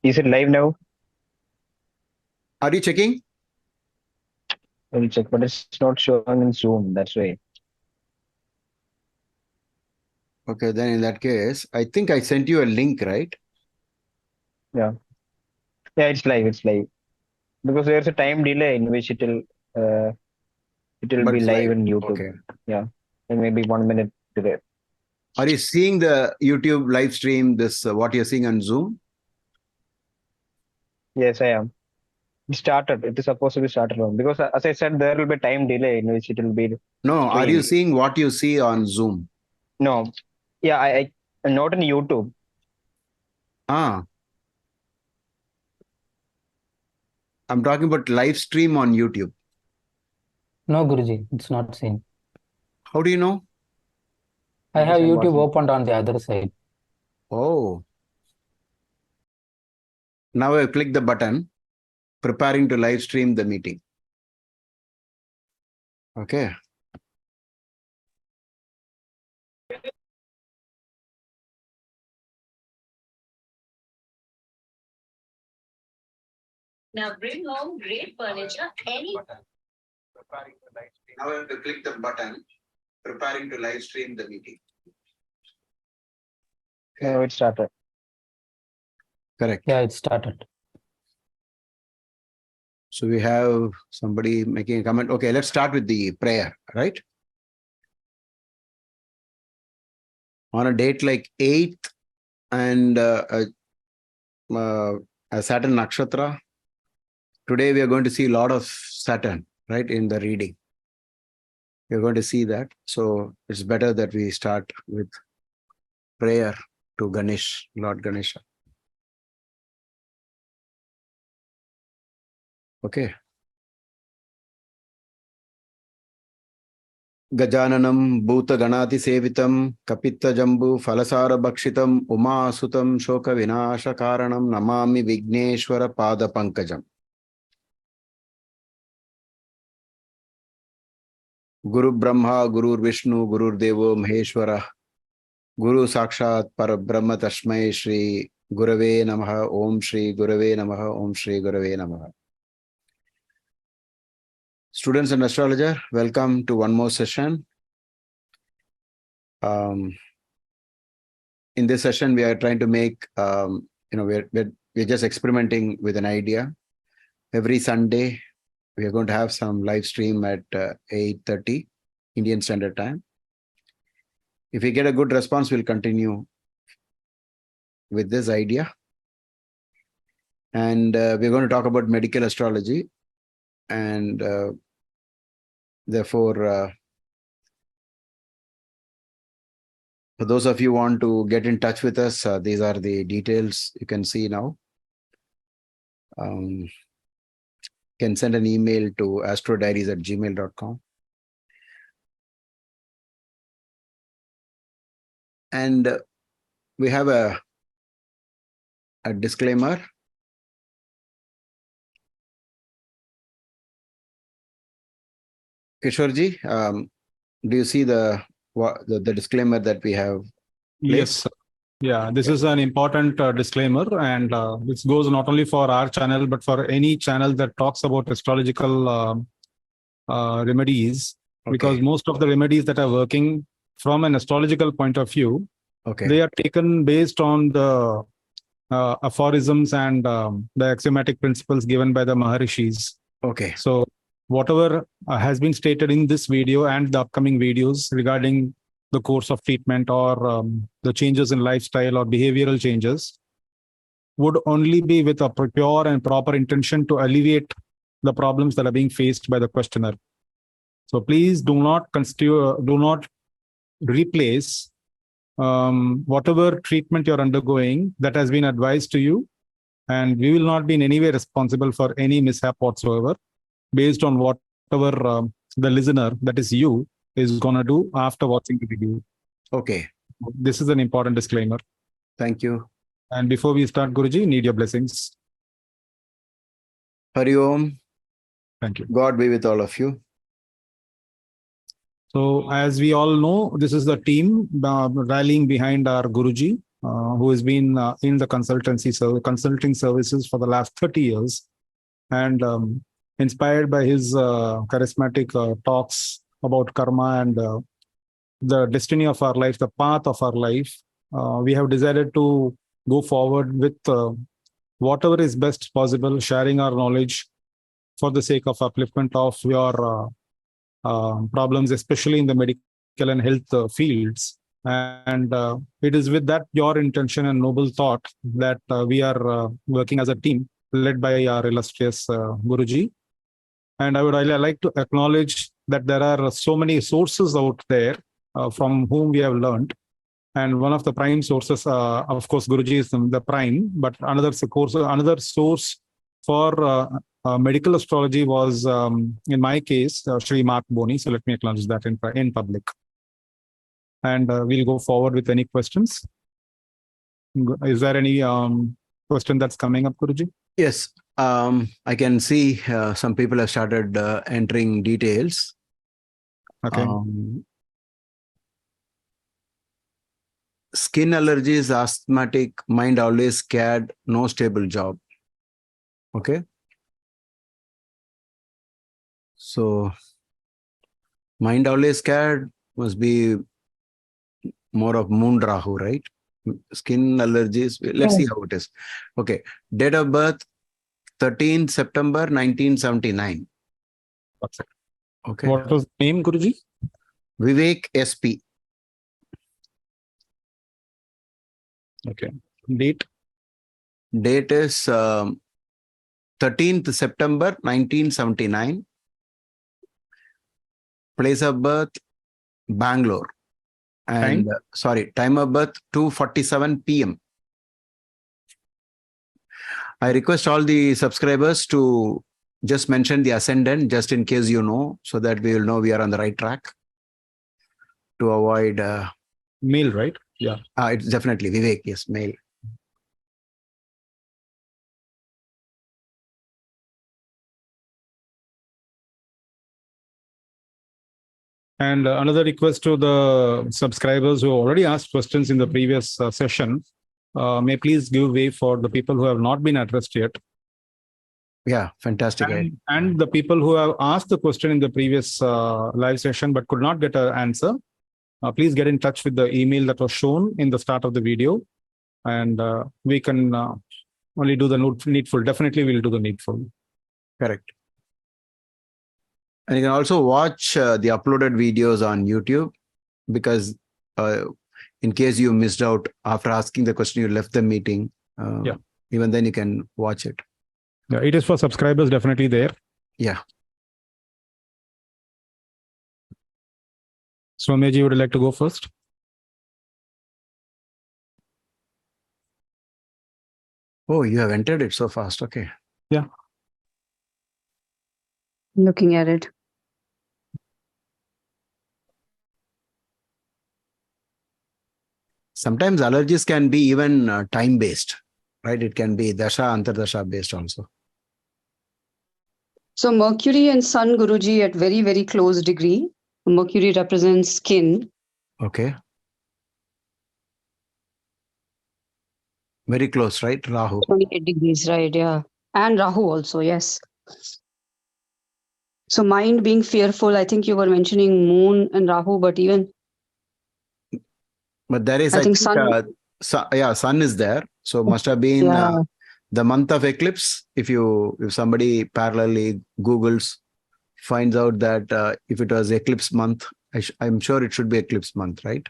Is it live now? Are you checking? I will check, but it's not showing in Zoom. That's why. Okay, then in that case, I think I sent you a link, right? Yeah. Yeah, it's live. It's live. Because there's a time delay in which it will But be it's live live. in YouTube. Okay. Yeah. And maybe 1 minute delay. Are you seeing the YouTube live stream, this what you're seeing on Zoom? Yes, I am. It started. It is supposed to be started on because as I said, there will be time delay in which it will be No, are you streamed. seeing what you see on Zoom? No. Yeah, I not in YouTube. Ah, I'm talking about live stream on YouTube. No, Guruji, it's not seen. How do you know? I have Because I'm YouTube watching. opened on the other side. Oh, now I click the button, preparing to live stream the meeting. Okay. Now bring home great furniture any. Now I have to click the button, preparing to live stream the meeting. No, it started. Correct. Yeah, it started. So we have somebody making a comment. Okay, let's start with the prayer, right? On a date like 8th and a Saturn Nakshatra, today we are going to see a lot of Saturn, right, in the reading. We're going to see that. So it's better that we start with prayer to Ganesh, Lord Ganesha. Okay. Gajananam Bhuta Ganati Sevitam Kapita Jambu Falasara Bhakshitam Uma Sutam Shoka Vinasha Karanam Namami Vigneshwara Pada Pankajam. Guru Brahma, Guru Vishnu, Guru Devo Maheshwara, Guru Sakshat Parabrahma Tashmai Shri Gurave Namaha Om Shri Gurave Namaha Om Shri Gurave Namaha. Students and astrologer, welcome to one more session. In this session, we are trying to make, we're just experimenting with an idea. Every Sunday, we are going to have some live stream at 8:30 Indian Standard Time. If we get a good response, we'll continue with this idea. And we're going to talk about medical astrology. And therefore, for those of you who want to get in touch with us, these are the details you can see now. Can send an email to astrodiaries@gmail.com. And we have a disclaimer. Kishorji, do you see the disclaimer that we have placed? Yes. Yeah, this is an important disclaimer, and this goes not only for our channel, but for any channel that talks about astrological remedies, because most of the remedies that are working from an astrological point of view, they are taken based on the aphorisms and the axiomatic principles given by the Maharishis. Okay. So whatever has been stated in this video and the upcoming videos regarding the course of treatment or the changes in lifestyle or behavioral changes would only be with a pure and proper intention to alleviate the problems that are being faced by the questioner. So please do not replace whatever treatment you're undergoing that has been advised to you, and we will not be in any way responsible for any mishap whatsoever based on whatever the listener, that is you, is going to do after watching the video. Okay. This is an important disclaimer. Thank you. And before we start, Guruji, need your blessings. Hari Om. Thank you. God be with all of you. So as we all know, this is the team rallying behind our Guruji, who has been in the consulting services for the last 30 years. And inspired by his charismatic talks about karma and the destiny of our life, the path of our life, we have decided to go forward with whatever is best possible, sharing our knowledge for the sake of upliftment of your problems, especially in the medical and health fields. And it is with that your intention and noble thought that we are working as a team led by our illustrious Guruji. And I would really like to acknowledge that there are so many sources out there from whom we have learned. And one of the prime sources, of course, Guruji is the prime, but another source for medical astrology was, in my case, Shri Mark Boni. So let me acknowledge that in public. And we'll go forward with any questions. Is there any question that's coming up, Guruji? Yes, I can see some people have started entering details. Okay. Skin allergies, asthmatic, mind always scared, no stable job. Okay. So mind always scared must be more of moon Rahu, right? Skin allergies. Let's see how it is. Okay. Date of birth, 13th September 1979. What's it? Okay. What was the name, Guruji? Vivek SP. Okay. Date? Date is 13th September 1979. Place of birth, Bangalore. And time of birth, 2:47 p.m. I request all the subscribers to just mention the ascendant, just in case you know, so that we will know we are on the right track to avoid. Male, right? Yeah. It's definitely Vivek, yes, male. And another request to the subscribers who already asked questions in the previous session, may please give way for the people who have not been addressed yet. Yeah, fantastic. And the people who have asked the question in the previous live session but could not get an answer, please get in touch with the email that was shown in the start of the video. And we can only do the needful. Definitely we'll do the needful. Correct. And you can also watch the uploaded videos on YouTube, because in case you missed out after asking the question, you left the meeting. Even then you can watch it. Yeah, it is for subscribers, definitely there. Yeah. Swameji, would you like to go first? Oh, you have entered it so fast. Okay. Yeah. Looking at it. Sometimes allergies can be even time-based, right? It can be Dasha, Antardasha based also. So Mercury and Sun, Guruji, at very, very close degree. Mercury represents skin. Okay. Very close, right? Rahu. 28 degrees, right? Yeah. And Rahu also, yes. So mind being fearful, I think you were mentioning Moon and Rahu, but even... But there is, I think Sun... Sun is there. So must have been the month of eclipse. If somebody parallelly Googles, finds out that if it was eclipse month, I'm sure it should be eclipse month, right?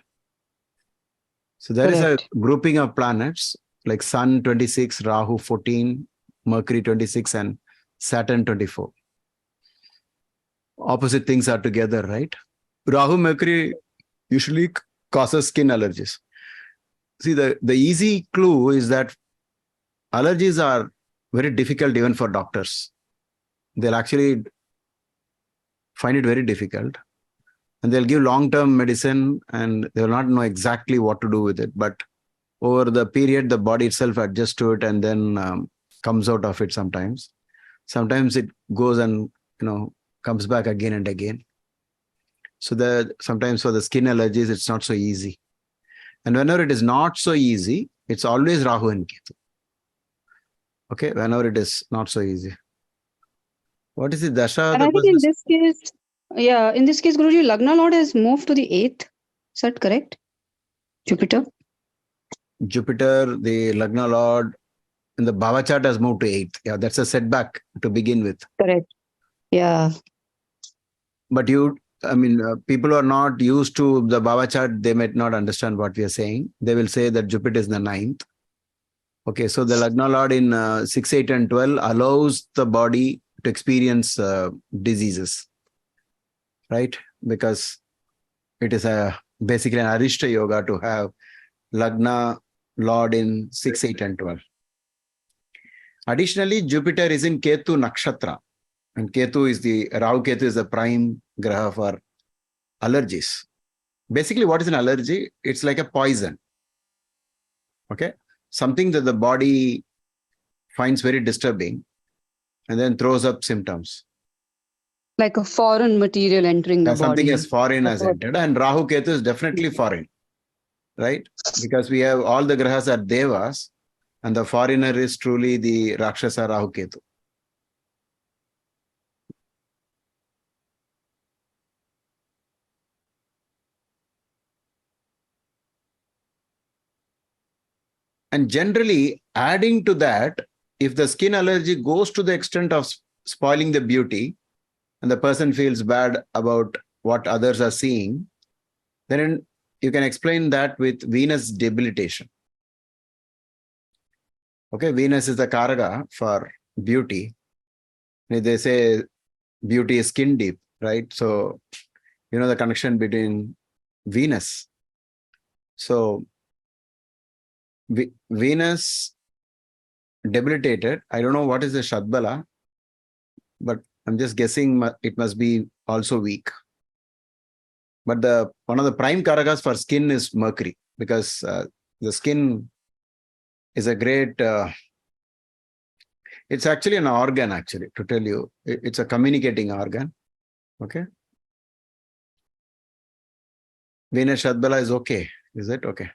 So there is a grouping of planets like Sun 26, Rahu 14, Mercury 26, and Saturn 24. Opposite things are together, right? Rahu, Mercury usually causes skin allergies. See, the easy clue is that allergies are very difficult even for doctors. They'll actually find it very difficult. And they'll give long-term medicine and they will not know exactly what to do with it. But over the period, the body itself adjusts to it and then comes out of it sometimes. Sometimes it goes and, comes back again and again. So sometimes for the skin allergies, it's not so easy. And whenever it is not so easy, It's always Rahu and Ketu. Okay, whenever it is not so easy. What is the dasha? And I think in this case, in this case, Guruji, Lagna Lord has moved to the 8th. Is that correct? Jupiter? Jupiter, the Lagna Lord, in the Bhava chart has moved to 8th. Yeah, that's a setback to begin with. Correct. Yeah. But people who are not used to the Bhava chart, they might not understand what we are saying. They will say that Jupiter is in the 9th. Okay, so the Lagna Lord in 6, 8, and 12 allows the body to experience diseases, right? Because it is basically an Arishta Yoga to have Lagna Lord in 6, 8, and 12. Additionally, Jupiter is in Ketu Nakshatra. And Rahu Ketu is the prime graha for allergies. Basically, what is an allergy? It's like a poison. Okay. Something that the body finds very disturbing and then throws up symptoms. Like a foreign material entering the body. Something as foreign has entered. And Rahu Ketu is definitely foreign. Right? Because we have all the grahas are devas and the foreigner is truly the Rakshasa Rahu Ketu. And generally, adding to that, if the skin allergy goes to the extent of spoiling the beauty and the person feels bad about what others are seeing, then you can explain that with Venus debilitation. Okay, Venus is the Karaka for beauty. They say beauty is skin deep, right? So, the connection between Venus. So, Venus debilitated. I don't know what is the Shadbala, but I'm just guessing it must be also weak. But one of the prime karakas for skin is Mercury, because the skin is a great, it's actually an organ, actually, to tell you. It's a communicating organ. Okay. Venus Shadbala is okay. Is it okay?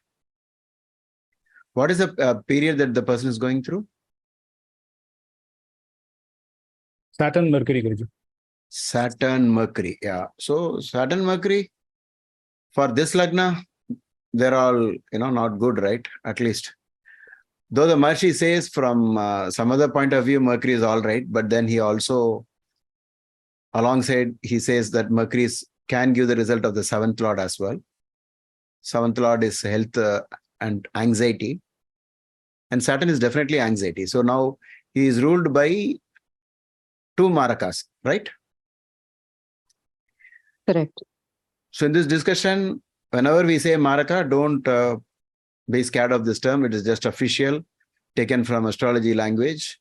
What is the period that the person is going through? Saturn, Mercury, Guruji. Saturn, Mercury. Yeah. So Saturn, Mercury, for this Lagna, they're all, not good, right? At least. Though the Maharishi says from some other point of view, Mercury is all right. But then he also, alongside, he says that Mercury can give the result of the 7th Lord as well. 7th Lord is health and anxiety. And Saturn is definitely anxiety. So now he is ruled by 2 Marakas, right? Correct. So in this discussion, whenever we say Maraka, don't be scared of this term. It is just official, taken from astrology language.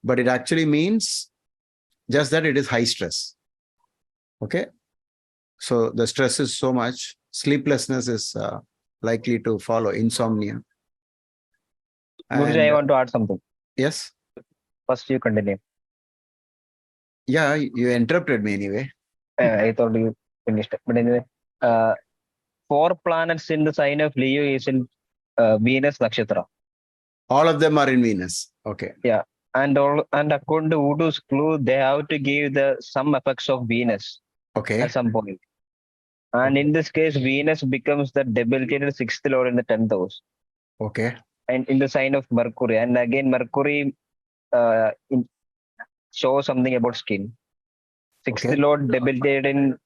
But it actually means just that it is high stress. Okay? So the stress is so much. Sleeplessness is likely to follow, insomnia. Guruji, I want to add something. Yes? First, you continue. Yeah, you interrupted me anyway. I thought you finished. But anyway, 4 planets in the sign of Leo is in Venus Nakshatra. All of them are in Venus. Okay. Yeah. And according to Voodoo's clue, they have to give some effects of Venus Okay. at some point. And in this case, Venus becomes the debilitated 6th Lord in the 10th house. Okay. And in the sign of Mercury. And again, Mercury shows something about skin. 6th Lord debilitated in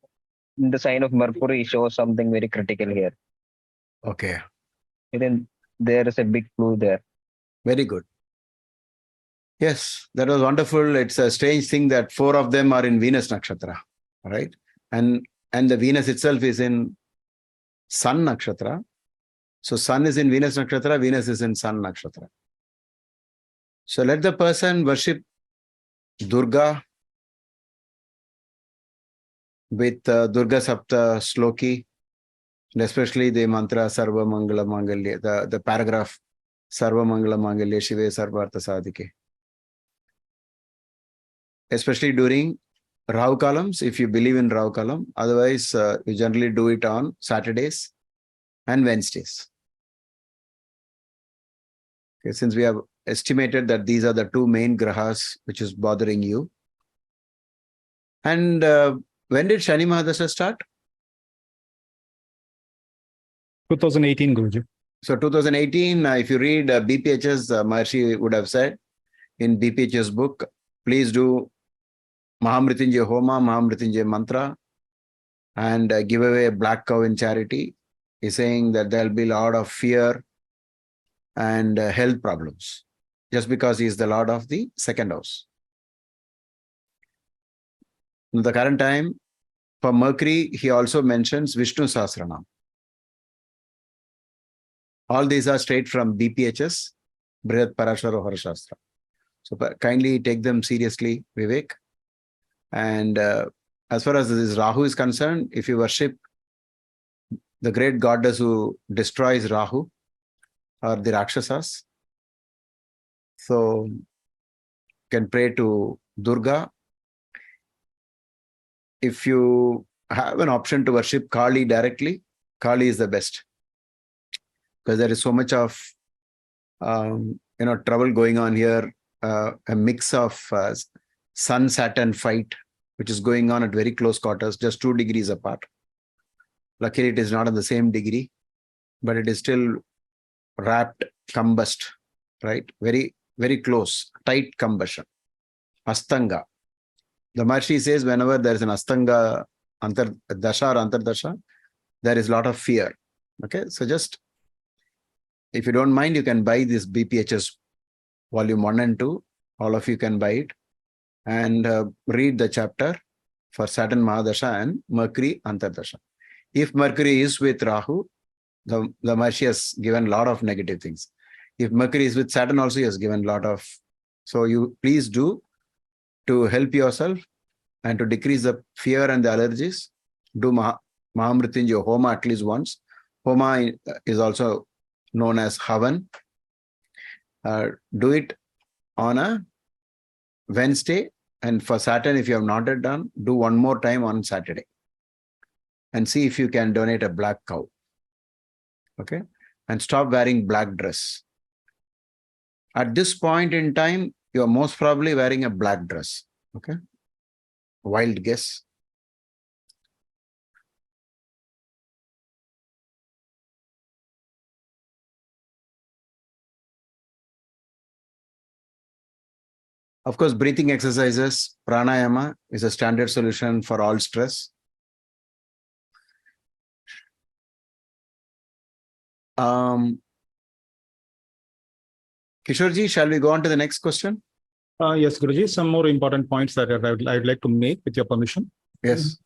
the sign of Mercury shows something very critical here. Okay. And then there is a big clue there. Very good. Yes, that was wonderful. It's a strange thing that 4 of them are in Venus Nakshatra, right? And the Venus itself is in Sun Nakshatra. So Sun is in Venus Nakshatra, Venus is in Sun Nakshatra. So let the person worship Durga with Durga Sapta Sloki, and especially the mantra Sarva Mangala Mangalya, the paragraph Sarva Mangala Mangalya Shive Sarvartha Sadhike. Especially during Rahu columns, if you believe in Rahu column. Otherwise, you generally do it on Saturdays and Wednesdays. Okay, since we have estimated that these are the two main grahas which is bothering you. And when did Shani Mahadasha start? 2018, Guruji. So 2018, if you read BPH's, Maharshi would have said in BPH's book, please do Mahamrityunjaya Homa, Mahamrityunjaya Mantra, and give away a black cow in charity. He's saying that there'll be a lot of fear and health problems just because he is the Lord of the second house. In the current time, for Mercury, he also mentions Vishnu Sahasranam. All these are straight from BPHS, Brihat Parashara Harashastra. So kindly take them seriously, Vivek. And as far as this Rahu is concerned, if you worship the great goddess who destroys Rahu or the Rakshasas, so you can pray to Durga. If you have an option to worship Kali directly, Kali is the best. Because there is so much of trouble going on here, a mix of Sun-Saturn fight, which is going on at very close quarters, just 2 degrees apart. Luckily, it is not on the same degree, but it is still wrapped, combust, right? Very, very close, tight combustion. Astanga. The Maharshi says whenever there is an Astanga, Dasha or Antardasha, there is a lot of fear. Okay, so just if you don't mind, you can buy this BPHS volume 1 and 2. All of you can buy it and read the chapter for Saturn Mahadasha and Mercury Antardasha. If Mercury is with Rahu, the Maharshi has given a lot of negative things. If Mercury is with Saturn also, he has given a lot of. So you please do, to help yourself and to decrease the fear and the allergies, do Mahamrityunjaya Homa at least once. Homa is also known as Havan. Do it on a Wednesday, and for Saturn, if you have not yet done, do one more time on Saturday and see if you can donate a black cow. Okay, and stop wearing black dress. At this point in time, you are most probably wearing a black dress. Okay, wild guess. Of course, breathing exercises, pranayama is a standard solution for all stress. Kishorji, shall we go on to the next question? Yes, Guruji, some more important points that I'd like to make with your permission. Yes.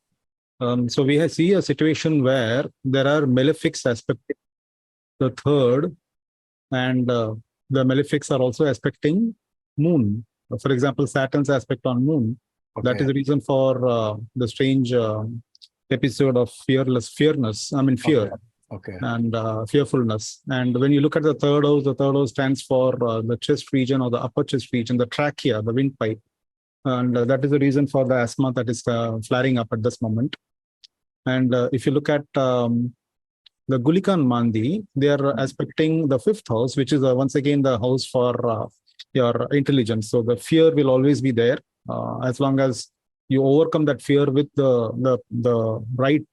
So we see a situation where there are malefics aspecting the third, and the malefics are also aspecting moon. For example, Saturn's aspect on moon. Okay. That is the reason for the strange episode of fear. Okay. Okay. And fearfulness. And when you look at the third house stands for the chest region or the upper chest region, the trachea, the windpipe. And that is the reason for the asthma that is flaring up at this moment. And if you look at the Gulika and Mandi, they are aspecting the fifth house, which is once again the house for your intelligence. So the fear will always be there as long as you overcome that fear with the right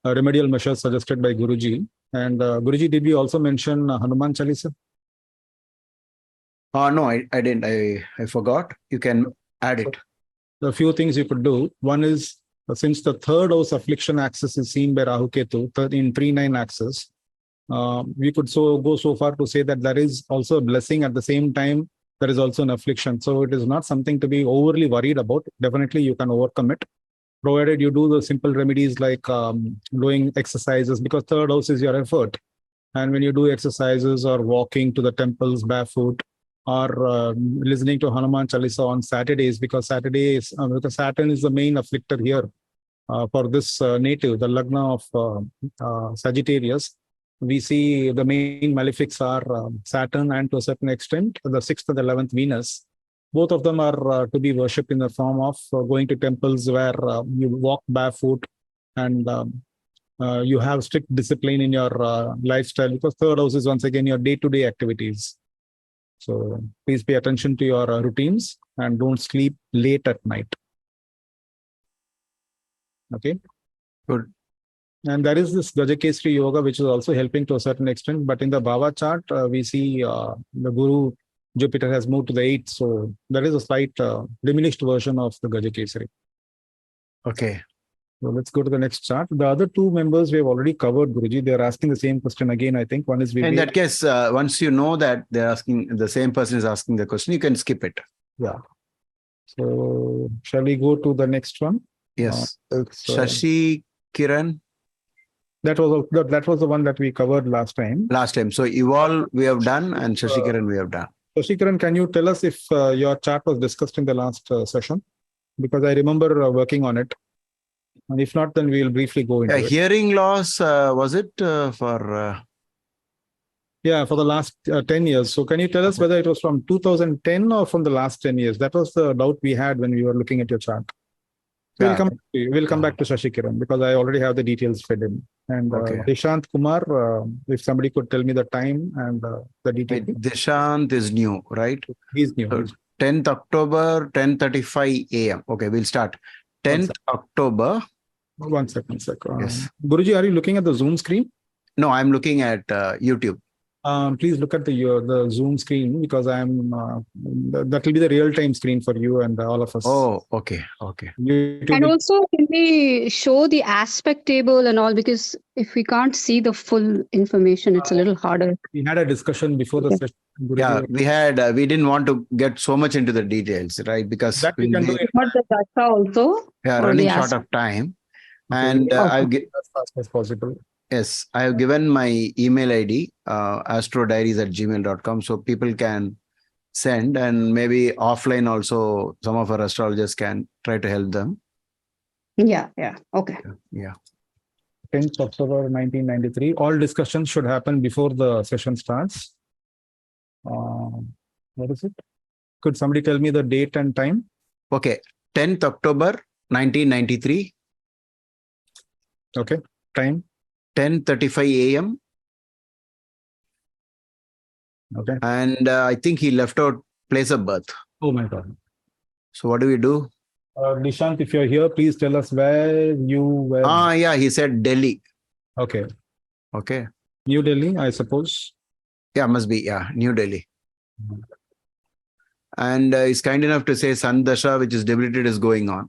remedial measures suggested by Guruji. And Guruji, did we also mention Hanuman Chalisa? No, I didn't. I forgot. You can add it. A few things you could do. One is, since the third house affliction axis is seen by Rahu Ketu in 3-9 axis, we could go so far to say that there is also a blessing. At the same time, there is also an affliction. So it is not something to be overly worried about. Definitely you can overcome it, provided you do the simple remedies like doing exercises, because third house is your effort. And when you do exercises or walking to the temples barefoot, or listening to Hanuman Chalisa on Saturdays, because Saturday is, because Saturn is the main afflictor here for this native, the Lagna of Sagittarius. We see the main malefics are Saturn and to a certain extent the 6th and 11th Venus. Both of them are to be worshipped in the form of going to temples where you walk barefoot and you have strict discipline in your lifestyle, because third house is once again your day-to-day activities. So please pay attention to your routines and don't sleep late at night. Okay. Good. And there is this Gajakesri Yoga, which is also helping to a certain extent. But in the Bhava chart, we see the Guru Jupiter has moved to the 8th. So there is a slight diminished version of the Gajakesri. Okay. So let's go to the next chart. The other two members we have already covered, Guruji. They're asking the same question again, I think. One is In Vivek. that case, once you know that they're asking, the same person is asking the question, you can skip it. Yeah. So shall we go to the next one? Yes. It's, Shashi Kiran. that was the one that we covered last time. Last time. So Evolve we have done and Shashi Kiran we have done. Shashikaran, can you tell us if your chart was discussed in the last session? Because I remember working on it. And if not, then we will briefly go into it. Hearing loss, was it for... Yeah, for the last 10 years. So can you tell us whether it was from 2010 or from the last 10 years? That was the doubt we had when we were looking at your chart. So Yeah. we'll come back to Shashikiran because I already have the details fed in. And Okay. Dishant Kumar, if somebody could tell me the time and the detail. Dishant is new, right? He's new. So 10th October, 10:35 a.m. Okay, we'll start. 10th October. One second. Yes. Guruji, are you looking at the Zoom screen? No, I'm looking at YouTube. Please look at the Zoom screen because that will be the real-time screen for you and all of us. Oh, okay. Okay. YouTube And also, can we show the aspect table and all? Because if we can't see the full information, it's a little harder. we had a discussion before the session. Guruji. Yeah, we didn't want to get so much into the details, right? Because That we can do it But the data also. or running the short aspect. of time. Okay. And as fast as possible. yes, I have given my email ID, astrodiaries@gmail.com, so people can send, and maybe offline also some of our astrologers can try to help them. Yeah. Okay. Yeah. 10th October 1993. All discussions should happen before the session starts. What is it? Could somebody tell me the date and time? Okay. 10th October 1993, Okay. Time. 10:35 a.m. Okay. And I think he left out place of birth. Oh my God. So what do we do? Nishant, if you're here, please tell us where you were. Yeah, he said Delhi. Okay. Okay. New Delhi, I suppose. Yeah, must be. Yeah, New Delhi. And he's kind enough to say Sun Dasha, which is debilitated, is going on.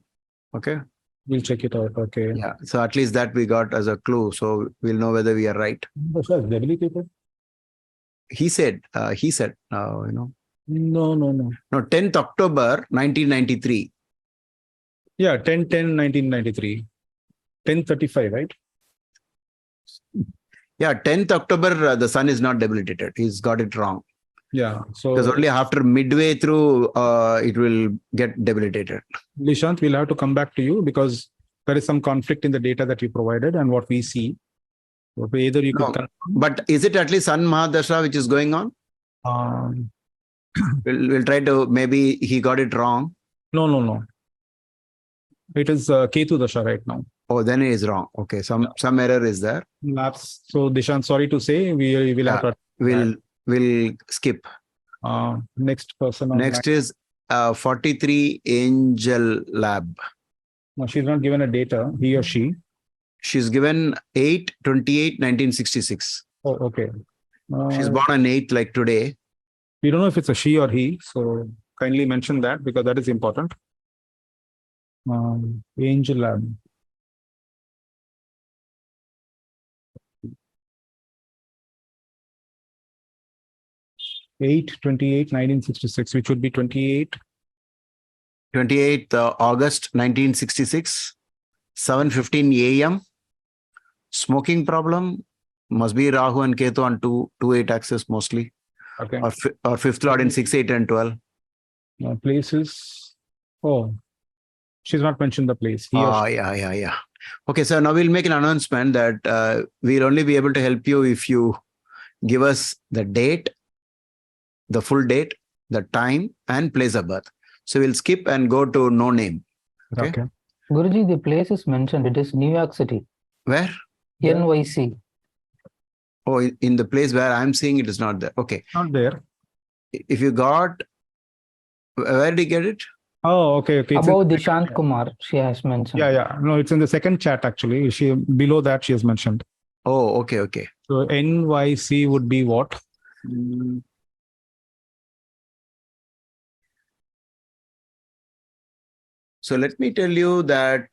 Okay. We'll check it out. Okay. Yeah. So at least that we got as a clue. So we'll know whether we are right. Dasha is debilitated? He said, you know. No. No, 10th October 1993. Yeah, 10/10/1993. 10:35, right? Yeah, 10th October, the sun is not debilitated. He's got it wrong. Yeah. So Because only after midway through, it will get debilitated. Nishant, we'll have to come back to you because there is some conflict in the data that you provided and what we see. So either you No. could confirm. But is it at least Sun Mahadasha which is going on? We'll try to, maybe he got it wrong. No. It is Ketu Dasha right now. Oh, then it is wrong. Okay, some error is there. Labs. So Dishant, sorry to say, we will have to. We'll skip. Next person. On Next is 43 Angel Lab. No, she's not given a data, he or she. She's given 8/28/1966. Oh, okay. She's born on 8th, like today. We don't know if it's a she or he, so kindly mention that because that is important. Angel Lab. Eight 28/1966, which would be 28. 28th August 1966, 7:15 a.m. Smoking problem, must be Rahu and Ketu on 2/8 axis mostly, Okay. or fifth lord in 6, 8, and 12. Places. Oh, she's not mentioned the place. He or she. Yeah. Okay, so now we'll make an announcement that we'll only be able to help you if you give us the date, the full date, the time, and place of birth. So we'll skip and go to no name. Okay. Guruji, the place is mentioned. It is New York City. Where? NYC. Oh, in the place where I'm seeing it is not there. Okay. Not there. if you got, where did you get it? Oh, okay. It's in Above the Dishant Kumar, she has mentioned. Yeah. No, it's in the second chat actually. Below that she has mentioned. Oh, okay. So NYC would be what? Mm. So let me tell you that,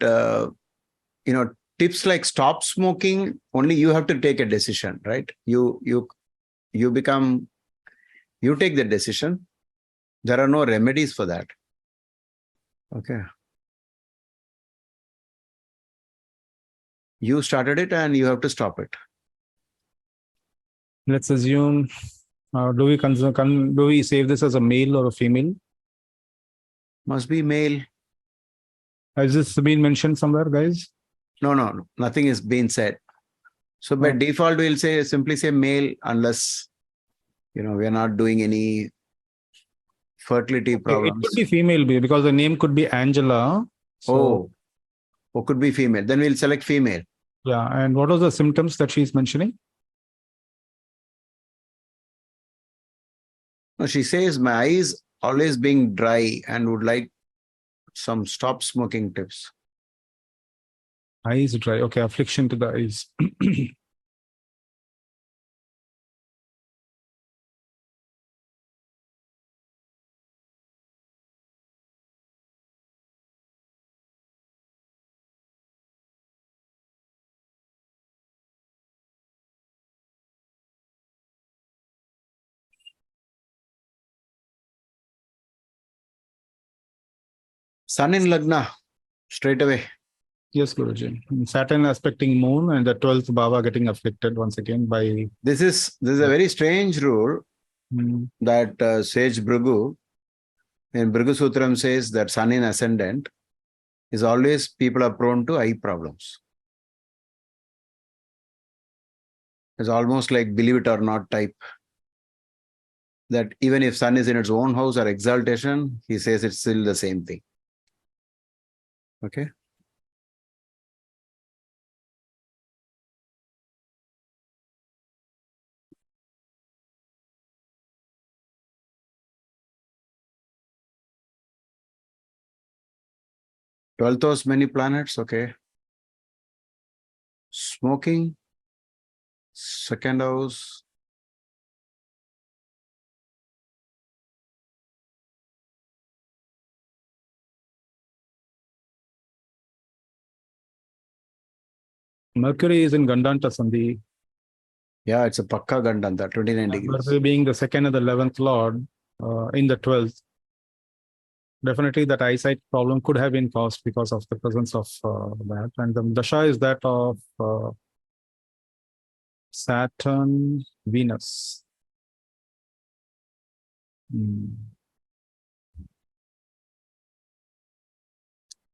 tips like stop smoking, only you have to take a decision, right? You take the decision. There are no remedies for that. Okay. You started it and you have to stop it. Let's assume, do we save this as a male or a female? Must be male. Has this been mentioned somewhere, guys? No, nothing is being said. So by default, we'll simply say male unless, we are not doing any fertility problems. It could be female because the name could be Angela. So, could be female. Then we'll select female. Yeah. And what are the symptoms that she's mentioning? No, she says my eyes always being dry and would like some stop smoking tips. Eyes dry. Okay. Affliction to the eyes. Sun in Lagna, straight away. Yes, Guruji. Saturn aspecting moon and the 12th Bhava getting afflicted once again by. This is a very strange rule that Sage Bhrigu in Bhrigu Sutram says that sun in ascendant is always people are prone to eye problems. It's almost like believe it or not type. That even if sun is in its own house or exaltation, he says it's still the same thing. Okay. Twelfth house, many planets. Okay. Smoking. Second house. Mercury is in Gandanta Sandhi. Yeah, it's a Pakka Gandanta, 29 degrees. Mercury being the second and the 11th Lord in the 12th. Definitely that eyesight problem could have been caused because of the presence of that. And the Dasha is that of Saturn, Venus. Do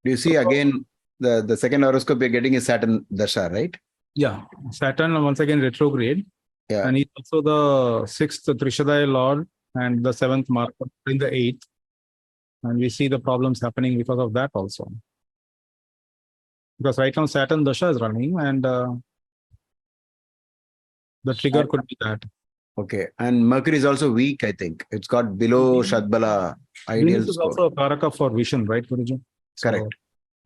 you see again the second horoscope you're getting is Saturn Dasha, right? Yeah. Saturn once again retrograde. Yeah. And he's also the 6th Trishadaya Lord and the 7th Marker in the 8th. And we see the problems happening because of that also. Because right now Saturn Dasha is running and the trigger could be that. Okay. And Mercury is also weak, I think. It's got below Shadbala ideal Venus is score. also a Karaka for vision, right, Guruji? So Correct.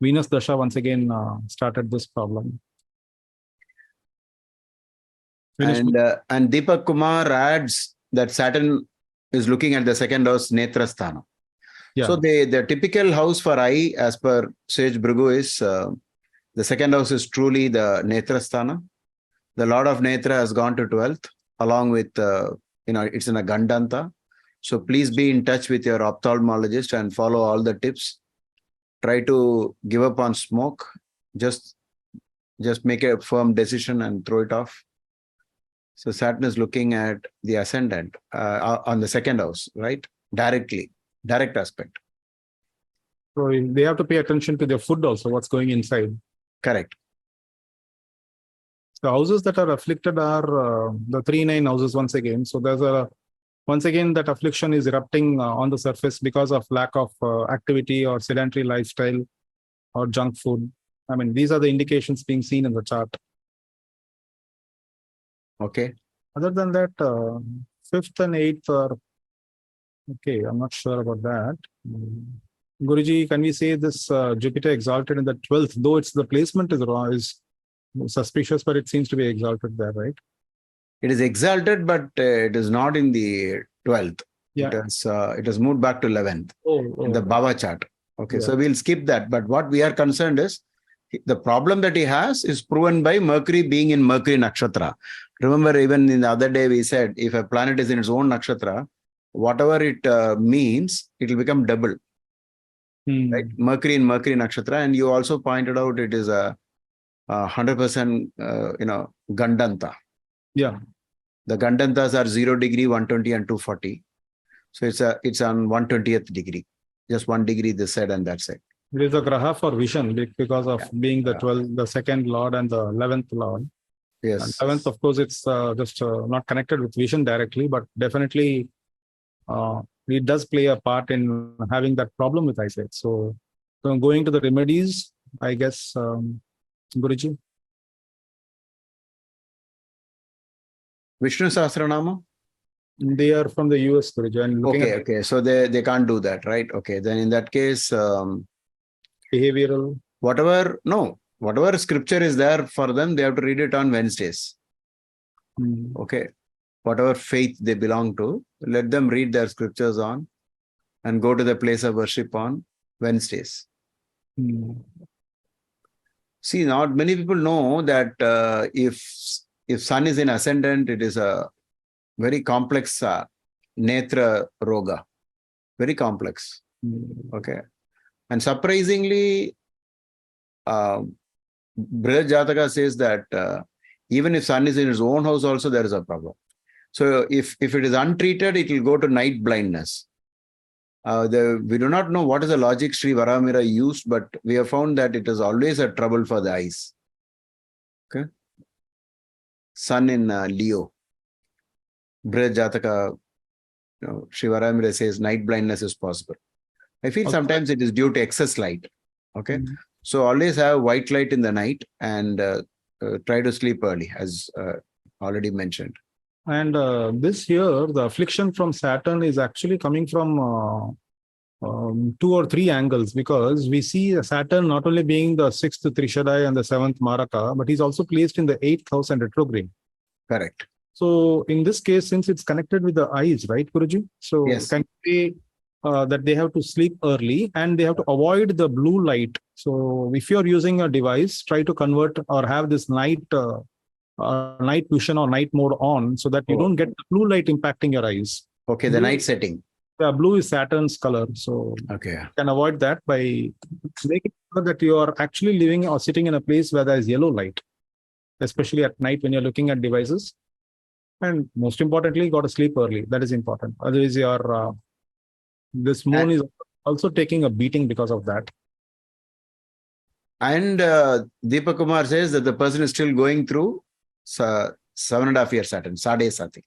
Venus Dasha once again started this problem. And Deepak Kumar adds that Saturn is looking at the second house, Netra Sthana. Yeah. So the typical house for eye, as per Sage Bhrigu, is the second house is truly the Netra Sthana. The Lord of Netra has gone to 12th, along with, it's in a Gandanta. So please be in touch with your ophthalmologist and follow all the tips. Try to give up on smoke. Just make a firm decision and throw it off. So Saturn is looking at the ascendant on the second house, right? Direct aspect. So they have to pay attention to their food also, what's going inside. Correct. The houses that are afflicted are the 3-9 houses once again. So there's once again, that affliction is erupting on the surface because of lack of activity or sedentary lifestyle or junk food. I mean, these are the indications being seen in the chart. Okay. Other than that, 5th and 8th are Okay, I'm not sure about that. Guruji, can we say this Jupiter exalted in the 12th, though it's the placement is wrong, is suspicious, but it seems to be exalted there, right? It is exalted, but it is not in the 12th. Yeah. It has moved back to 11th in the Baba chart. Okay, Yeah. so we'll skip that. But what we are concerned is the problem that he has is proven by Mercury being in Mercury Nakshatra. Remember, even in the other day, we said if a planet is in its own Nakshatra, whatever it means, it will become double. Right? Mercury in Mercury Nakshatra. And you also pointed out it is a 100%, Gandanta. Yeah. The Gandantas are 0 degree, 120 and 240. So it's on 120th degree. Just 1 degree this side and that side. It is a graha for vision because of being the 12th, the second lord and the 11th lord. Yes. And 11th, of course, it's just not connected with vision directly, but definitely it does play a part in having that problem with eyesight. So going to the remedies, I guess, Guruji. Vishnu Sahasranama? They are from the US, Guruji. And looking at Okay. So they can't do that, right? Okay. Then in that case, behavioral. Whatever scripture is there for them, they have to read it on Wednesdays. Okay. Whatever faith they belong to, let them read their scriptures on and go to the place of worship on Wednesdays. See, not many people know that if sun is in ascendant, it is a very complex netra roga. Very complex. Okay. And surprisingly, Brihad Jataka says that even if sun is in his own house also, there is a problem. So if it is untreated, it will go to night blindness. We do not know what is the logic Sri Varamira used, but we have found that it is always a trouble for the eyes. Okay. Sun in Leo. Brihad Jataka, Sri Varamira says night blindness is possible. I feel sometimes it is due to excess light. Okay. So always have white light in the night and try to sleep early, as already mentioned. And this year, the affliction from Saturn is actually coming from 2 or 3 angles, because we see Saturn not only being the 6th Trishadai and the 7th Maraka, but he's also placed in the 8th house and retrograde. Correct. So in this case, since it's connected with the eyes, right, Guruji? So yes. Can we say that they have to sleep early and they have to avoid the blue light? So if you're using a device, try to convert or have this night vision or night mode on, so that you don't get the blue light impacting your eyes. Okay, the night setting. Yeah, blue is Saturn's color. So okay, you can avoid that by making sure that you are actually living or sitting in a place where there is yellow light, especially at night when you're looking at devices. And most importantly, you got to sleep early. That is important. Otherwise, your this moon is also taking a beating because of that. And Deepak Kumar says that the person is still going through 7.5 year Saturn, Sade Sati.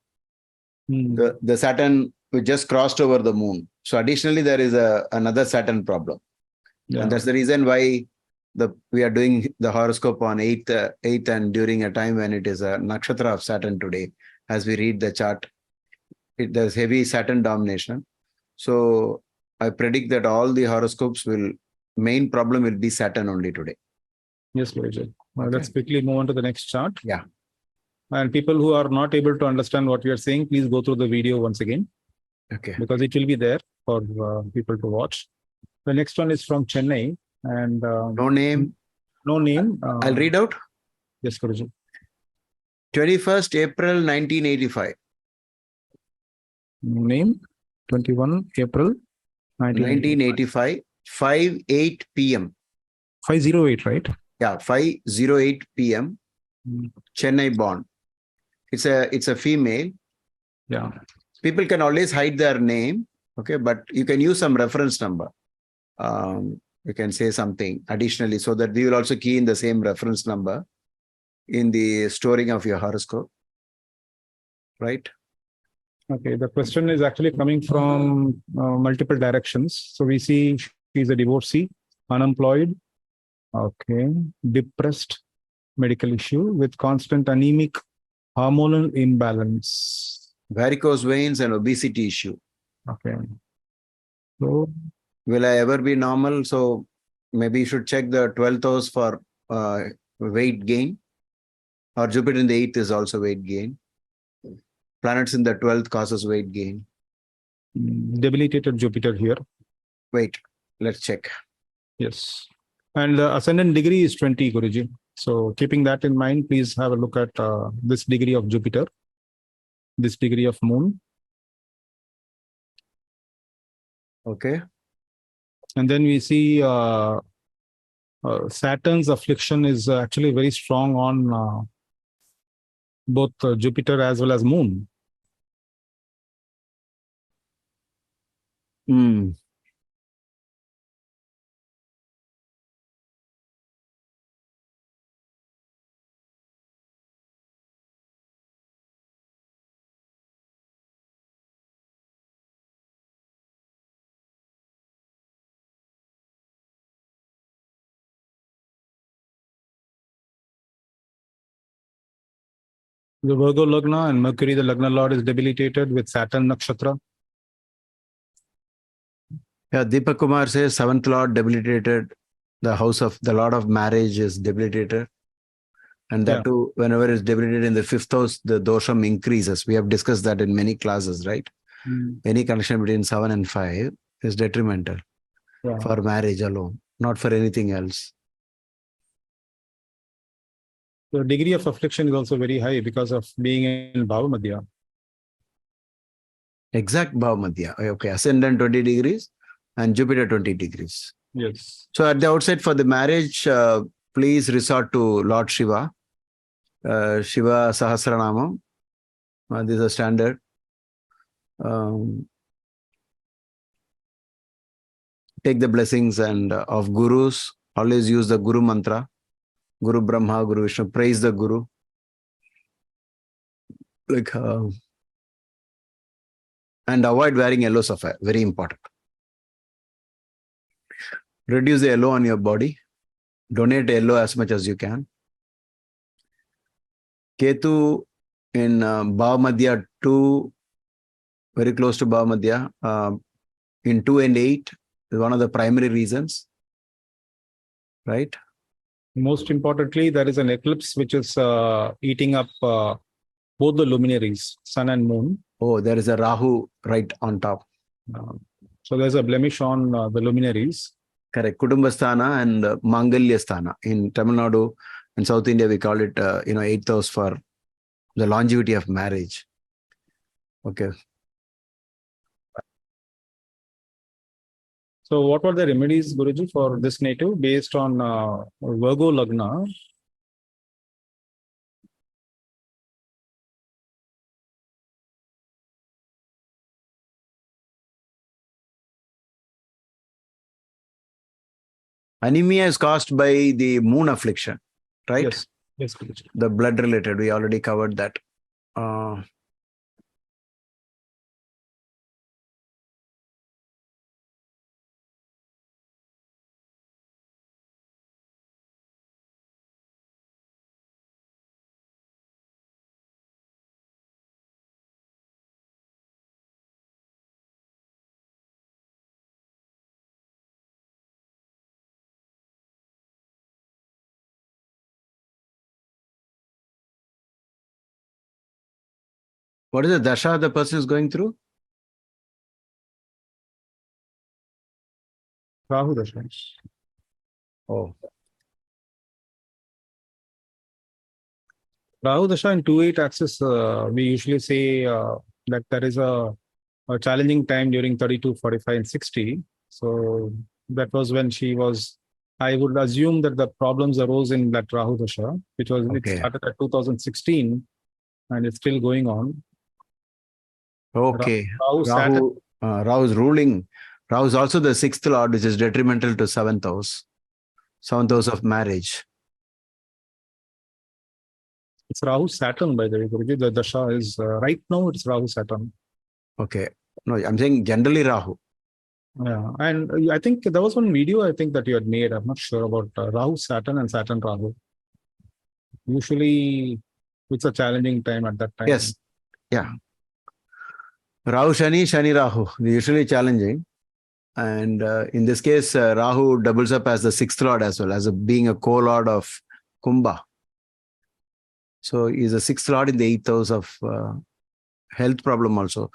The Saturn just crossed over the moon. So additionally, there is another Saturn problem. Yeah. And that's the reason why we are doing the horoscope on 8th and during a time when it is a nakshatra of Saturn today. As we read the chart, there's heavy Saturn domination. So I predict that all the horoscopes main problem will be Saturn only today. Yes, Guruji. Let's quickly move on to the next chart. Yeah. And people who are not able to understand what we are saying, please go through the video once again. Okay. Because it will be there for people to watch. The next one is from Chennai. And no name. No name. I'll read out. Yes, Guruji. 21st April 1985. Name 21 April 1985. 5:08 p.m. 508, right? Yeah, 5:08 p.m. Chennai born. It's a female. Yeah. People can always hide their name, okay, but you can use some reference number. You can say something additionally so that we will also key in the same reference number in the storing of your horoscope, right? Okay, the question is actually coming from multiple directions. So we see she's a divorcee, unemployed, okay, depressed, medical issue with constant anemic hormonal imbalance. Varicose veins and obesity issue. Okay. So Will I ever be normal? So maybe you should check the 12th house for weight gain. Or Jupiter in the 8th is also weight gain. Planets in the 12th causes weight gain. debilitated Jupiter here. Wait, let's check. Yes. And the ascendant degree is 20, Guruji. So keeping that in mind, please have a look at this degree of Jupiter, this degree of Moon. Okay. And then we see Saturn's affliction is actually very strong on both Jupiter as well as Moon. Hmm. The Virgo Lagna and Mercury, the Lagna Lord, is debilitated with Saturn Nakshatra. Yeah, Deepak Kumar says 7th Lord debilitated. The house of the Lord of marriage is debilitated. And that too, whenever it's debilitated in the 5th house, the dosham increases. We have discussed that in many classes, right? Any connection between 7 and 5 is detrimental for marriage alone, not for anything else. The degree of affliction is also very high because of being in Bhava Madhya. Exact Bhava Madhya. Okay, ascendant 20 degrees and Jupiter 20 degrees. Yes. So at the outset for the marriage, please resort to Lord Shiva. Shiva Sahasranamam. This is a standard. Take the blessings and of gurus. Always use the Guru mantra. Guru Brahma, Guru Vishnu. Praise the Guru. And avoid wearing yellow sapphire. Very important. Reduce the yellow on your body. Donate yellow as much as you can. Ketu in Bhava Madhya 2, very close to Bhava Madhya, in 2 and 8 is one of the primary reasons, right? Most importantly, there is an eclipse which is eating up both the luminaries, Sun and Moon. Oh, there is a Rahu right on top. So there's a blemish on the luminaries. Correct. Kudumbasthana and Mangalyasthana. In Tamil Nadu and South India, we call it, 8th house for the longevity of marriage. Okay. So what were the remedies, Guruji, for this native based on Virgo Lagna? Anemia is caused by the moon affliction, right? Yes. Yes, Guruji. The blood related, we already covered that. What is the dasha the person is going through? Rahu Dasha. Oh, Rahu Dasha in 2-8 axis, we usually say that there is a challenging time during 32, 45, and 60. So that was when she was, I would assume that the problems arose in that Rahu Dasha, which was, Okay. it started at 2016 and it's still going on. okay. Rahu, Saturn, Rahu is ruling. Rahu is also the 6th lord, which is detrimental to 7th house. 7th house of marriage. it's Rahu Saturn, by the way, Guruji. The Dasha is, right now it's Rahu Saturn. Okay. No, I'm saying generally Rahu. Yeah, and I think there was one video I think that you had made. I'm not sure about Rahu Saturn and Saturn Rahu. Usually, it's a challenging time at that time. Yes. Yeah. Rahu Shani, Shani Rahu, usually challenging. And in this case, Rahu doubles up as the sixth lord as well, as being a co-lord of Kumbha. So he's a sixth lord in the eighth house of health problem also.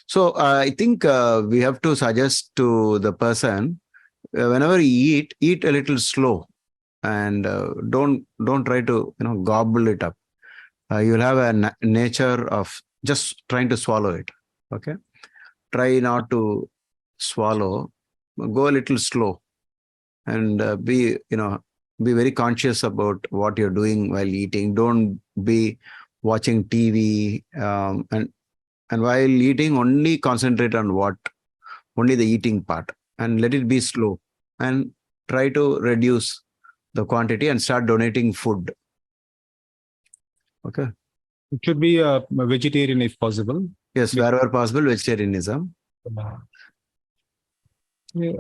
So I think we have to suggest to the person, whenever you eat a little slow, and don't try to gobble it up. You'll have a nature of just trying to swallow it. Okay, try not to swallow. Go a little slow, and be very conscious about what you're doing while eating. Don't be watching TV, and while eating, only concentrate on only the eating part, and let it be slow, and try to reduce the quantity and start donating food. Okay. It should be a vegetarian if possible. Yes, wherever possible, vegetarianism.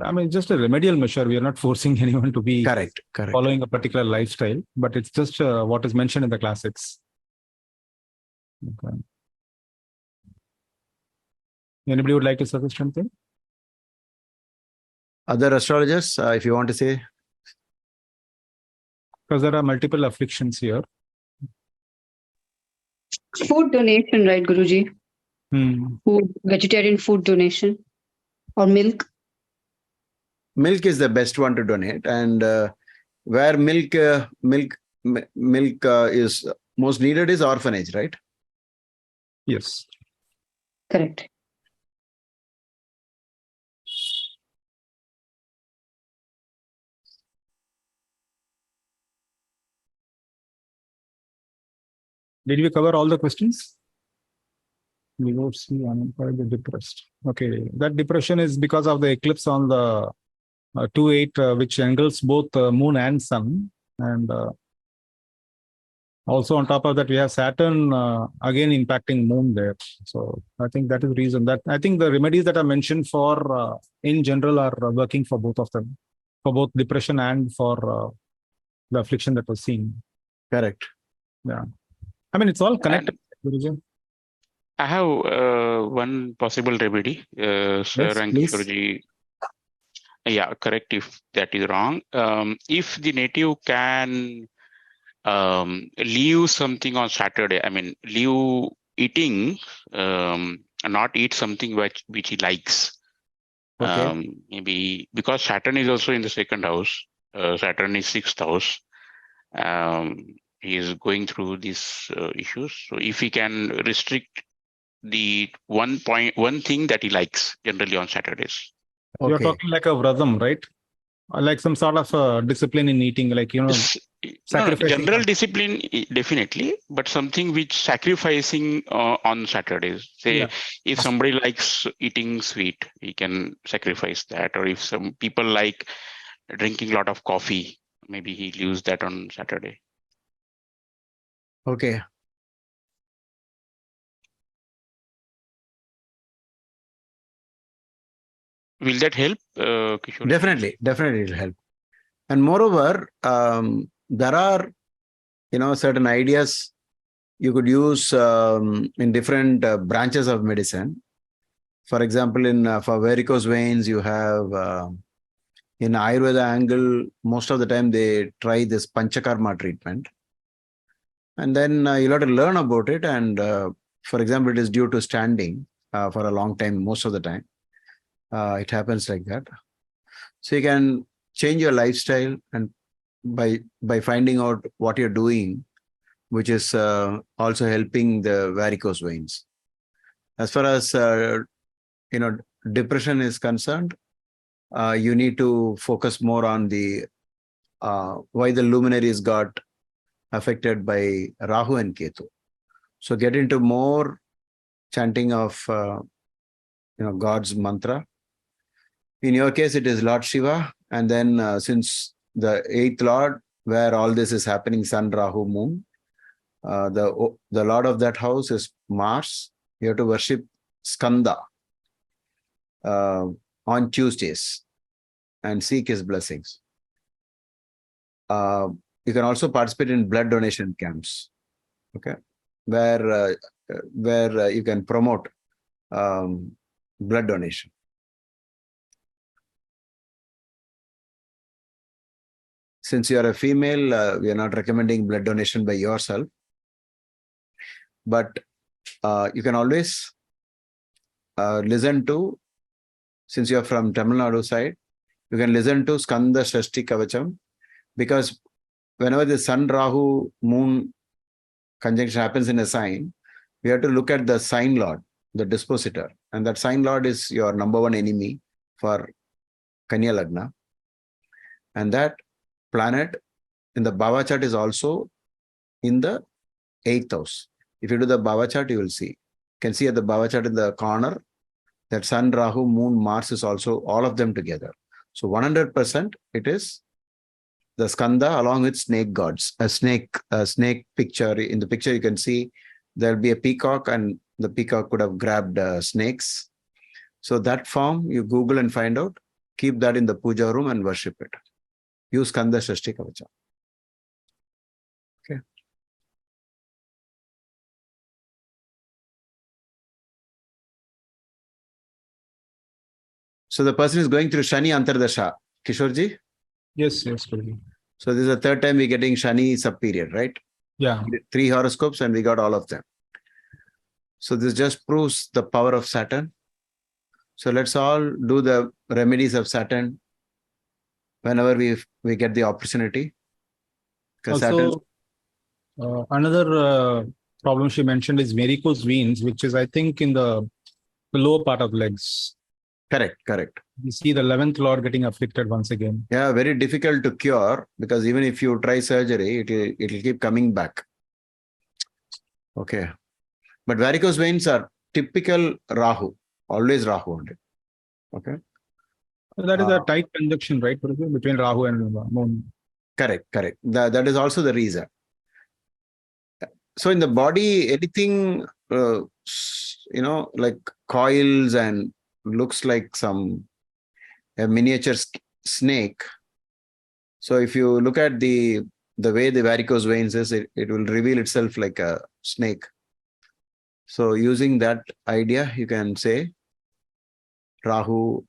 I mean, just a remedial measure. We are not forcing anyone to be Correct. following a particular lifestyle, but it's just what is mentioned in the classics. Okay. Anybody would like to suggest something? Other astrologers, if you want to say. Because there are multiple afflictions here. Food donation, right, Guruji? Food, vegetarian food donation or milk. Milk is the best one to donate, and where milk is most needed is orphanage, right? Yes. Correct. Did we cover all the questions? Divorcee, unemployed, depressed. Okay, that depression is because of the eclipse on the 2/8, which engulfs both moon and sun, and also on top of that we have Saturn again impacting moon there. So I think that is the reason. That I think the remedies that are mentioned for in general are working for both of them, for both depression and for the affliction that was seen. Correct. Yeah, I mean it's all connected. I have one possible remedy, sir, Yes, and please. Kishorji. Yeah, correct if that is wrong. If the native can leave something on Saturday, I mean, leave eating, not eat something which he likes. Okay. Maybe because Saturn is also in the second house. Saturn is sixth house. He is going through these issues. So if he can restrict the one thing that he likes generally on Saturdays. Okay. You're talking like a vratam, right? Like some sort of discipline in eating, like, No, sacrificing. general discipline, definitely, but something which sacrificing on Saturdays. Say, Yeah. if somebody likes eating sweet, he can sacrifice that. Or if some people like drinking a lot of coffee, maybe he leaves that on Saturday. Okay. Will that help, Kishore? Definitely it'll help. And moreover, there are, certain ideas you could use in different branches of medicine. For example, for varicose veins, you have in Ayurveda angle, most of the time they try this Panchakarma treatment. And then you'll have to learn about it. And for example, it is due to standing for a long time, most of the time. It happens like that. So you can change your lifestyle, and by finding out what you're doing, which is also helping the varicose veins. As far as depression is concerned, you need to focus more on the why the luminaries got affected by Rahu and Ketu. So get into more chanting of God's mantra. In your case, it is Lord Shiva, and then since the eighth Lord, where all this is happening, Sun, Rahu, Moon, the Lord of that house is Mars. You have to worship Skanda on Tuesdays and seek his blessings. You can also participate in blood donation camps, okay, where you can promote blood donation. Since you are a female, we are not recommending blood donation by yourself. But you can always listen to, since you are from Tamil Nadu side, you can listen to Skanda Shashti Kavacham, because whenever the Sun, Rahu, Moon conjunction happens in a sign, we have to look at the sign lord, the dispositor. And that sign lord is your number one enemy for Kanya Lagna. And that planet in the Bhava chart is also in the 8th house. If you do the Bhava chart, you will see. You can see at the Bhava chart in the corner that Sun, Rahu, Moon, Mars is also all of them together. So 100% it is the Skanda along with snake gods. A snake picture. In the picture you can see there will be a peacock, and the peacock could have grabbed snakes. So that form you Google and find out. Keep that in the puja room and worship it. Use Skanda Shashti Kavacha. Okay. So the person is going through Shani Antardasha. Kishorji? Yes, Guruji. So this is the third time we're getting Shani sub-period, right? Yeah. 3 horoscopes and we got all of them. So this just proves the power of Saturn. So let's all do the remedies of Saturn whenever we get the opportunity. Because Saturn. Also, another problem she mentioned is varicose veins, which is, I think, in the lower part of legs. Correct. You see the 11th Lord getting afflicted once again. Yeah, very difficult to cure, because even if you try surgery, it'll keep coming back. Okay. But varicose veins are typical Rahu, always Rahu only. Okay. That is a tight conjunction, right, between Rahu and Moon. Correct. That is also the reason. So in the body, anything, like coils and looks like a miniature snake. So if you look at the way the varicose veins is, it will reveal itself like a snake. So using that idea, you can say Rahu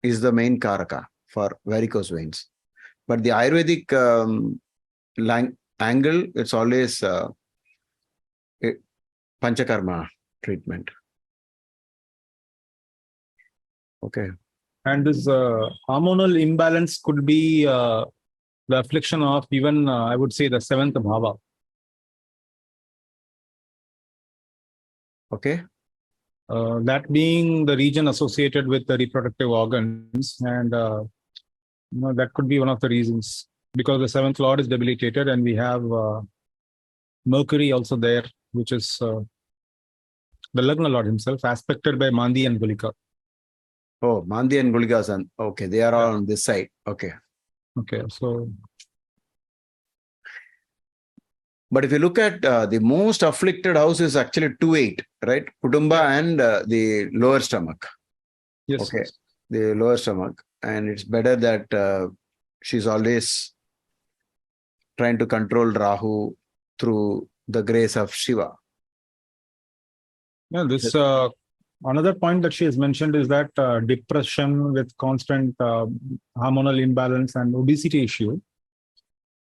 is the main karaka for varicose veins. But the Ayurvedic angle, it's always Panchakarma treatment. Okay. And this hormonal imbalance could be the affliction of even, I would say, the 7th bhava. Okay. That being the region associated with the reproductive organs, and that could be one of the reasons, because the 7th Lord is debilitated, and we have Mercury also there, which is the Lagna Lord himself, aspected by Mandi and Gulika. Oh, Mandi and Gulika, okay, they are all on this side. Okay. So. But if you look at the most afflicted house is actually 2-8, right? Kutumba and the lower stomach. Yes. Okay. The lower stomach. And it's better that she's always trying to control Rahu through the grace of Shiva. Yeah, this another point that she has mentioned is that depression with constant hormonal imbalance and obesity issue.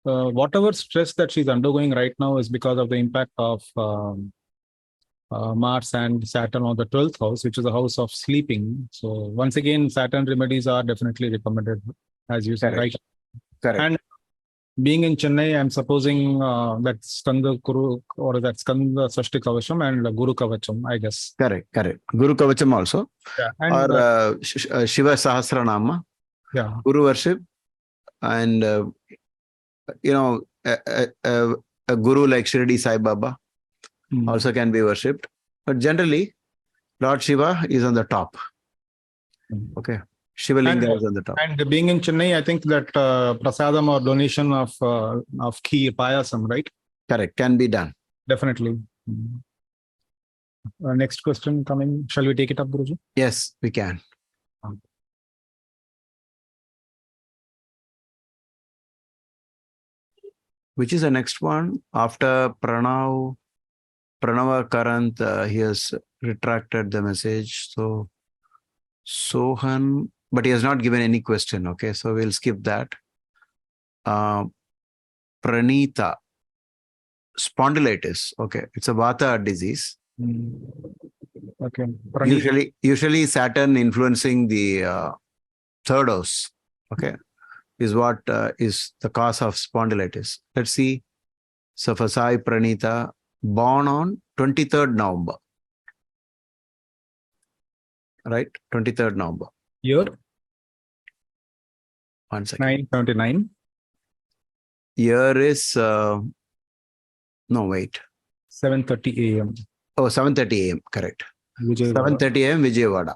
Whatever stress that she's undergoing right now is because of the impact of Mars and Saturn on the 12th house, which is the house of sleeping. So once again, Saturn remedies are definitely recommended, as you said, right? Correct. And being in Chennai, I'm supposing that Skanda Guru, or that Skanda Sashti Kavacham and Guru Kavacham, I guess. Correct. Guru Kavacham also. Yeah. And, or Shiva Sahasranama. Yeah. Guru worship. And, a guru like Shirdi Sai Baba also can be worshipped. But generally, Lord Shiva is on the top. Okay. Shiva Linga is on the top. And being in Chennai, I think that prasadam or donation of kheer, payasam, right? Correct. Can be done. Definitely. Next question coming. Shall we take it up, Guruji? Yes, we can. Which is the next one? After Pranava Karant, he has retracted the message. So Sohan, but he has not given any question. Okay, so we'll skip that. Pranita, spondylitis. Okay, it's a Vata disease. Okay. Pranit, Usually Saturn influencing the third house. Okay, is what is the cause of spondylitis. Let's see. So for Sai Pranita, born on 23rd November. Right, 23rd November. year 1 second. 979. Year is no, wait. 7:30 a.m. Oh, 7:30 a.m. Correct. Vijayawada. 7:30 a.m. Vijayawada.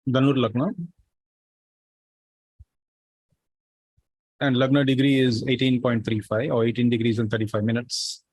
Dhanur Lagna. And Lagna degree is 18.35 or 18 degrees and 35 minutes.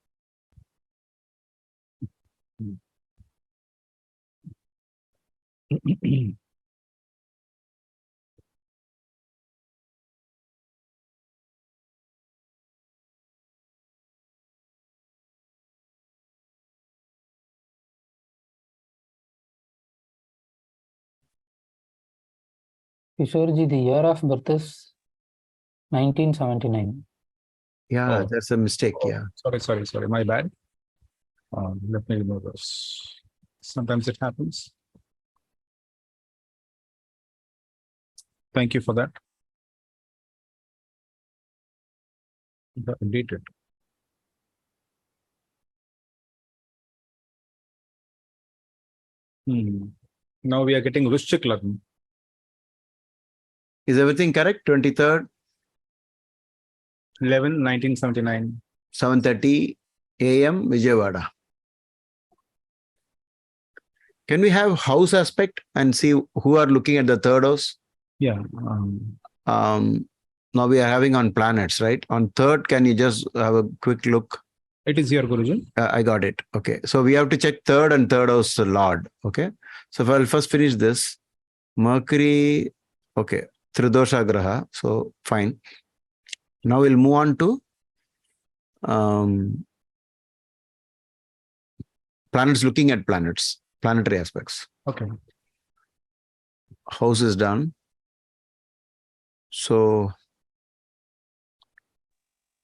Kishore the year of birth is 1979. Yeah, Oh. that's a mistake. Yeah. Sorry. My bad. Let me remove this. Sometimes it happens. Thank you for that. Delete it. Now we are getting Vrishchik Lagna. Is everything correct? 23rd, 11/1979. 7:30 a.m. Vijayawada. Can we have house aspect and see who are looking at the third house? Yeah. Now we are having on planets, right? On third, can you just have a quick look? It is here, Guruji. I got it. Okay. So we have to check third and third house Lord. Okay. So if I'll first finish this, Mercury, okay, Tridosha Graha. So fine. Now we'll move on to planets, looking at planets, planetary aspects. Okay. House is done. So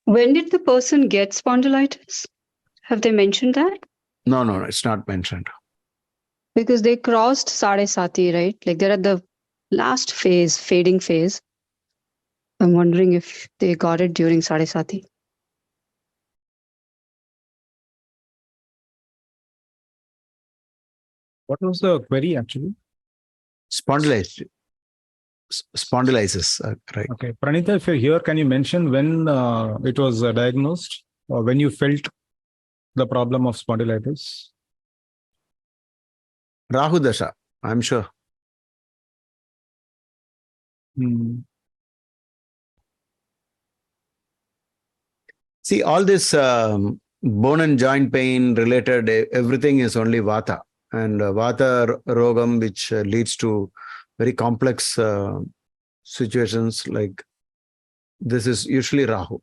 When did the person get spondylitis? Have they mentioned that? no, it's not mentioned. Because they crossed Sade Sati, right? Like they're at the last phase, fading phase. I'm wondering if they got it during Sade Sati. What was the query actually? Spondylitis, right? Okay. Pranita, if you're here, can you mention when it was diagnosed or when you felt the problem of spondylitis? Rahu Dasha, I'm sure. See, all this bone and joint pain related, everything is only Vata. And Vata Rogam, which leads to very complex situations like this, is usually Rahu.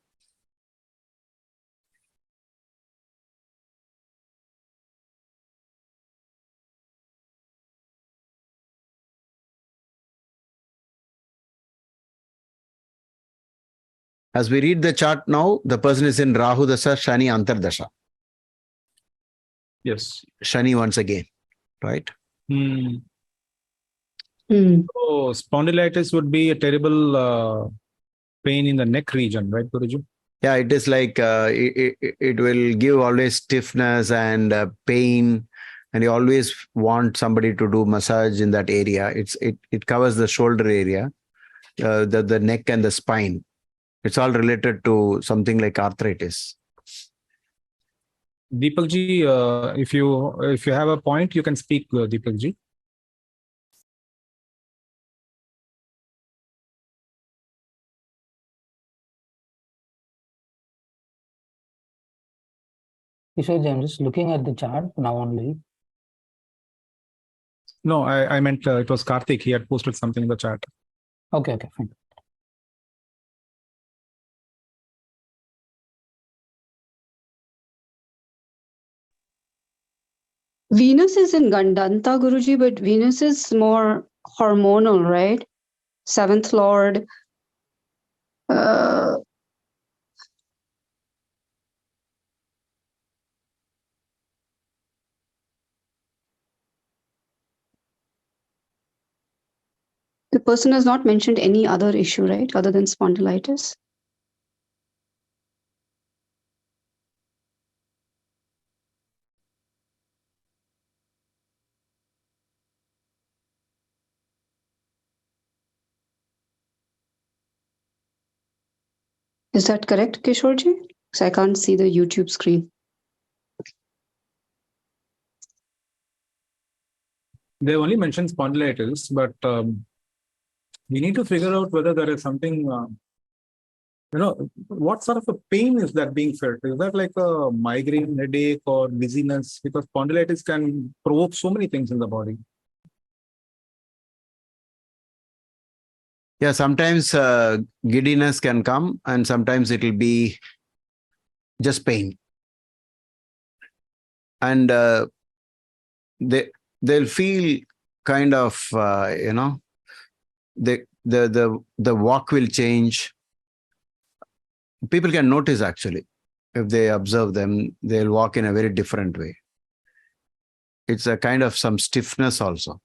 As we read the chart now, the person is in Rahu Dasha, Shani Antardasha. Yes. Shani once again, right? So spondylitis would be a terrible pain in the neck region, right, Guruji? Yeah, it is like it will give always stiffness and pain, and you always want somebody to do massage in that area. It covers the shoulder area, the neck and the spine. It's all related to something like arthritis. Deepak ji, if you have a point, you can speak, Deepak ji. Kishore, I'm just looking at the chart now only. No, I meant it was Karthik. He had posted something in the chat. Okay, fine. Venus is in Gandanta, Guruji, but Venus is more hormonal, right? Seventh Lord. Uh, the person has not mentioned any other issue, right? Other than spondylitis. Is that correct, Kishorji? Because I can't see the YouTube screen. They only mentioned spondylitis, but we need to figure out whether there is something, what sort of a pain is that being felt? Is that like a migraine, headache, or dizziness? Because spondylitis can provoke so many things in the body. Yeah, sometimes giddiness can come, and sometimes it will be just pain. And they'll feel kind of, the walk will change. People can notice actually. If they observe them, they'll walk in a very different way. It's a kind of some stiffness also.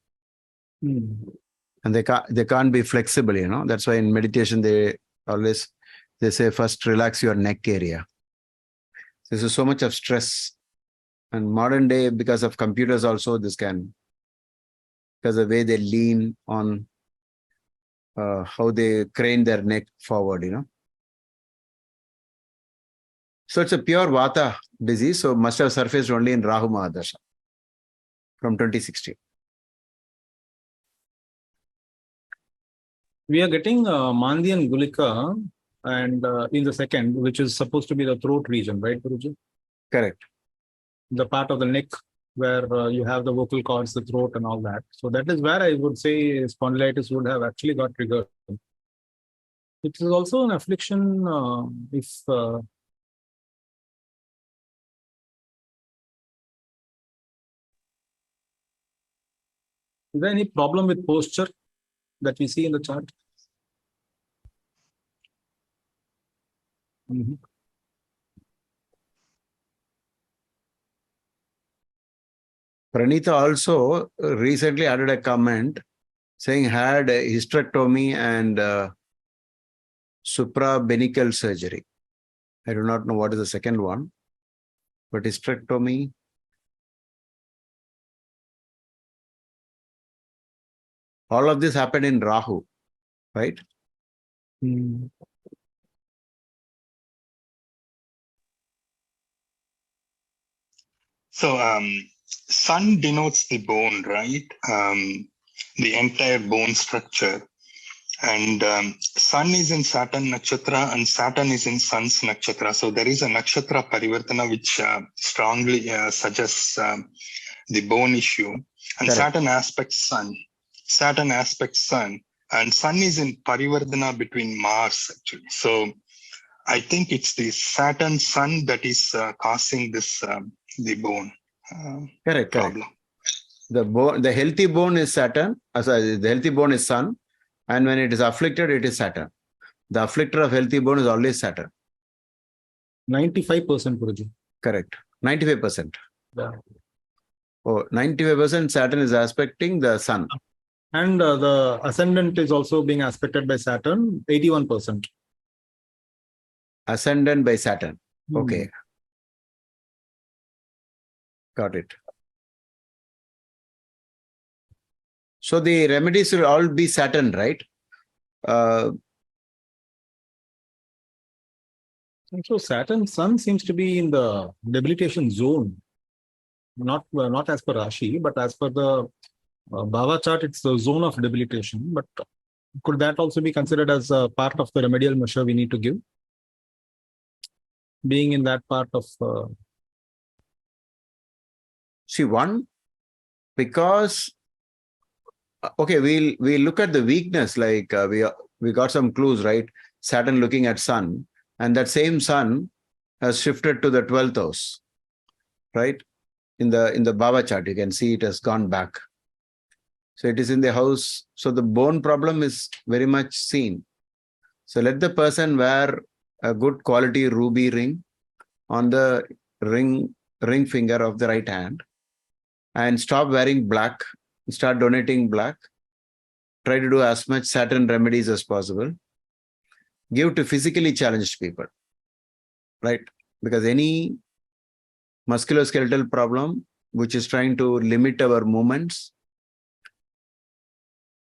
And they can't be flexible, That's why in meditation they say first relax your neck area. This is so much of stress. And modern day, because of computers also, this can, because the way they lean on how they crane their neck forward, So it's a pure Vata disease, so must have surfaced only in Rahu Mahadasha from 2016. We are getting Mandi and Gulika and in the second, which is supposed to be the throat region, right, Guruji? Correct. The part of the neck where you have the vocal cords, the throat and all that. So that is where I would say spondylitis would have actually got triggered. It is also an affliction if is there any problem with posture that we see in the chart? Pranita also recently added a comment saying had a hysterectomy and suprabenical surgery. I do not know what is the second one, but hysterectomy. All of this happened in Rahu, right? So sun denotes the bone, right? The entire bone structure. And sun is in Saturn nakshatra and Saturn is in sun's nakshatra. So there is a nakshatra parivartana which strongly suggests the bone issue. And Correct. Saturn aspects sun. Saturn aspects sun. And sun is in parivartana between Mars actually. So I think it's the Saturn sun that is causing this the bone Correct. problem. The healthy bone is Saturn. The healthy bone is sun. And when it is afflicted, it is Saturn. The afflictor of healthy bone is always Saturn. 95%, Guruji. Correct. 95%. Yeah. Oh, 95% Saturn is aspecting the sun. And the ascendant is also being aspected by Saturn, 81%. Ascendant by Saturn. Okay. Got it. So the remedies will all be Saturn, right? So Saturn sun seems to be in the debilitation zone. Not as per Rashi, but as per the Bhava chart, it's the zone of debilitation. But could that also be considered as a part of the remedial measure we need to give? Being in that part of... See, one, because Okay, we'll look at the weakness. Like we got some clues, right? Saturn looking at Sun, and that same Sun has shifted to the 12th house, right? In the Baba chart, you can see it has gone back. So it is in the house. So the bone problem is very much seen. So let the person wear a good quality ruby ring on the ring finger of the right hand, and stop wearing black. Start donating black. Try to do as much Saturn remedies as possible. Give to physically challenged people, right? Because any musculoskeletal problem which is trying to limit our movements,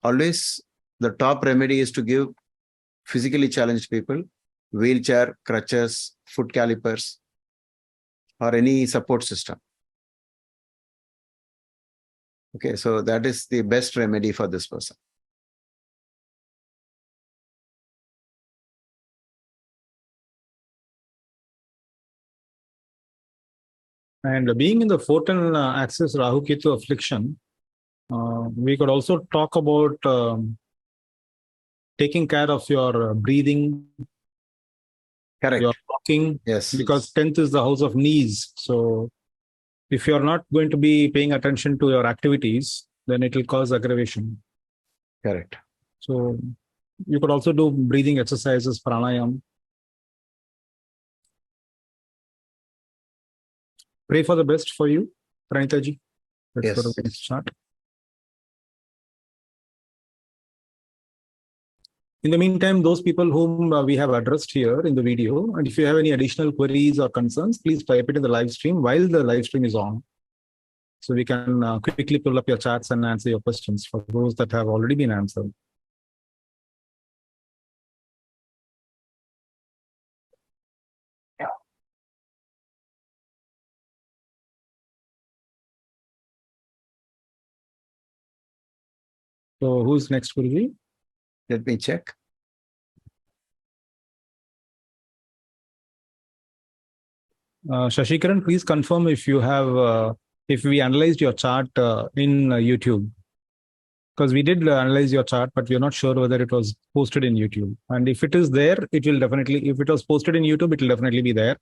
always the top remedy is to give physically challenged people wheelchair, crutches, foot calipers, or any support system. Okay, so that is the best remedy for this person. And being in the 14 axis Rahu Ketu affliction, we could also talk about taking care of your breathing, Correct. your walking, Yes. because 10th is the house of knees. So if you're not going to be paying attention to your activities, then it will cause aggravation. Correct. So you could also do breathing exercises, pranayam. Pray for the best for you, Pranitaji. Let's go to the next chart. In the meantime, those people whom we have addressed here in the video, and if you have any additional queries or concerns, please type it in the live stream while the live stream is on. So we can quickly pull up your charts and answer your questions for those that have already been answered. So who's next, Guruji? Let me check. Shashikaran, please confirm if you have, if we analyzed your chart in YouTube. Because we did analyze your chart, but we're not sure whether it was posted in YouTube. And if it is there, it will definitely, if it was posted in YouTube, it will definitely be there.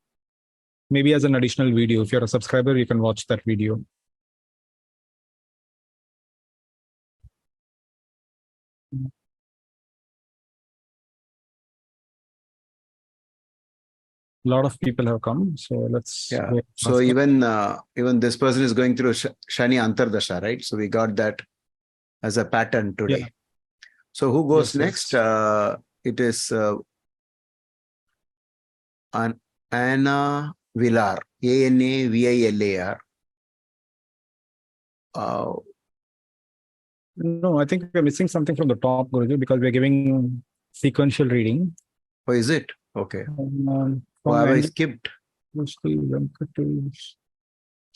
Maybe as an additional video. If you're a subscriber, you can watch that video. A lot of people have come, so let's. Yeah. So even this person is going through Shani Antardasha, right? So we got that as a pattern today. Yeah. So who goes Yes, next? yes. It is Anna Villar, ANAVILAR. No, I think we're missing something from the top, Guruji, because we're giving sequential reading. Oh, is it? Okay. Oh, have I skipped?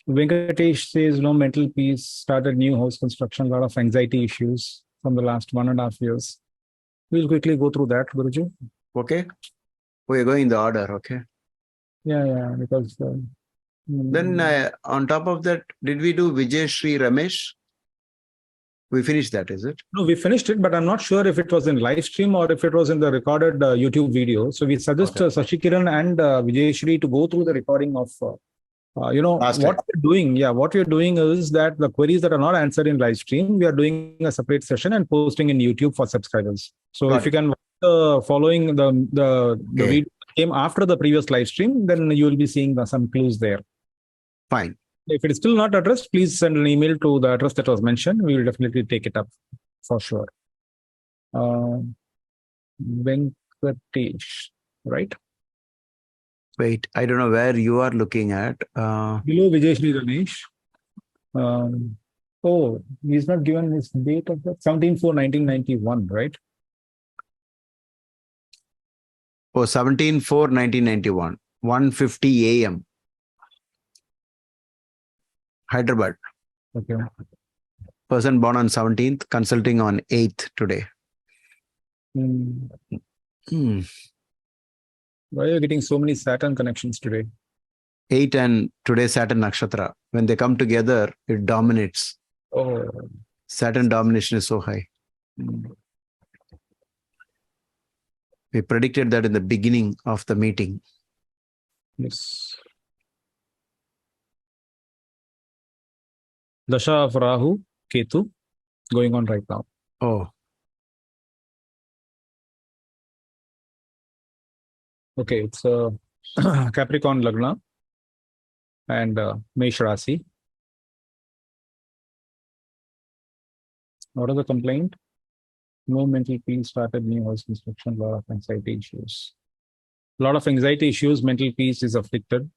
Venkatesh says no mental peace, started new house construction, a lot of anxiety issues from the last 1.5 years. We'll quickly go through that, Guruji. Okay. We're going in the order, okay. Yeah, because... Then on top of that, did we do Vijay Sri Ramesh? We finished that, is it? No, we finished it, but I'm not sure if it was in live stream or if it was in the recorded YouTube video. So we suggest Sashikiran and Vijay Shri to go through the recording of, what we're doing. Yeah, what we're doing is that the queries that are not answered in live stream, we are doing a separate session and posting in YouTube for subscribers. So if you can following the video that came after the previous live stream, then you will be seeing some clues there. Fine. If it is still not addressed, please send an email to the address that was mentioned. We will definitely take it up for sure. Venkatesh, right? Wait, I don't know where you are looking at. Below Vijay Shri Ramesh. Oh, he's not given his date of birth. 17/4/1991, right? Oh, 17/4/1991, 1:50 a.m. Hyderabad. Okay. Person born on 17th, consulting on 8th today. Why are you getting so many Saturn connections today? 8 and today Saturn Nakshatra. When they come together, it dominates. Oh. Saturn domination is so high. We predicted that in the beginning of the meeting. Yes. Dasha of Rahu, Ketu, going on right now. Oh, Okay, it's Capricorn Lagna and Mesh Rasi. What is the complaint? No mental peace, started new house construction, lot of anxiety issues. A lot of anxiety issues, mental peace is afflicted.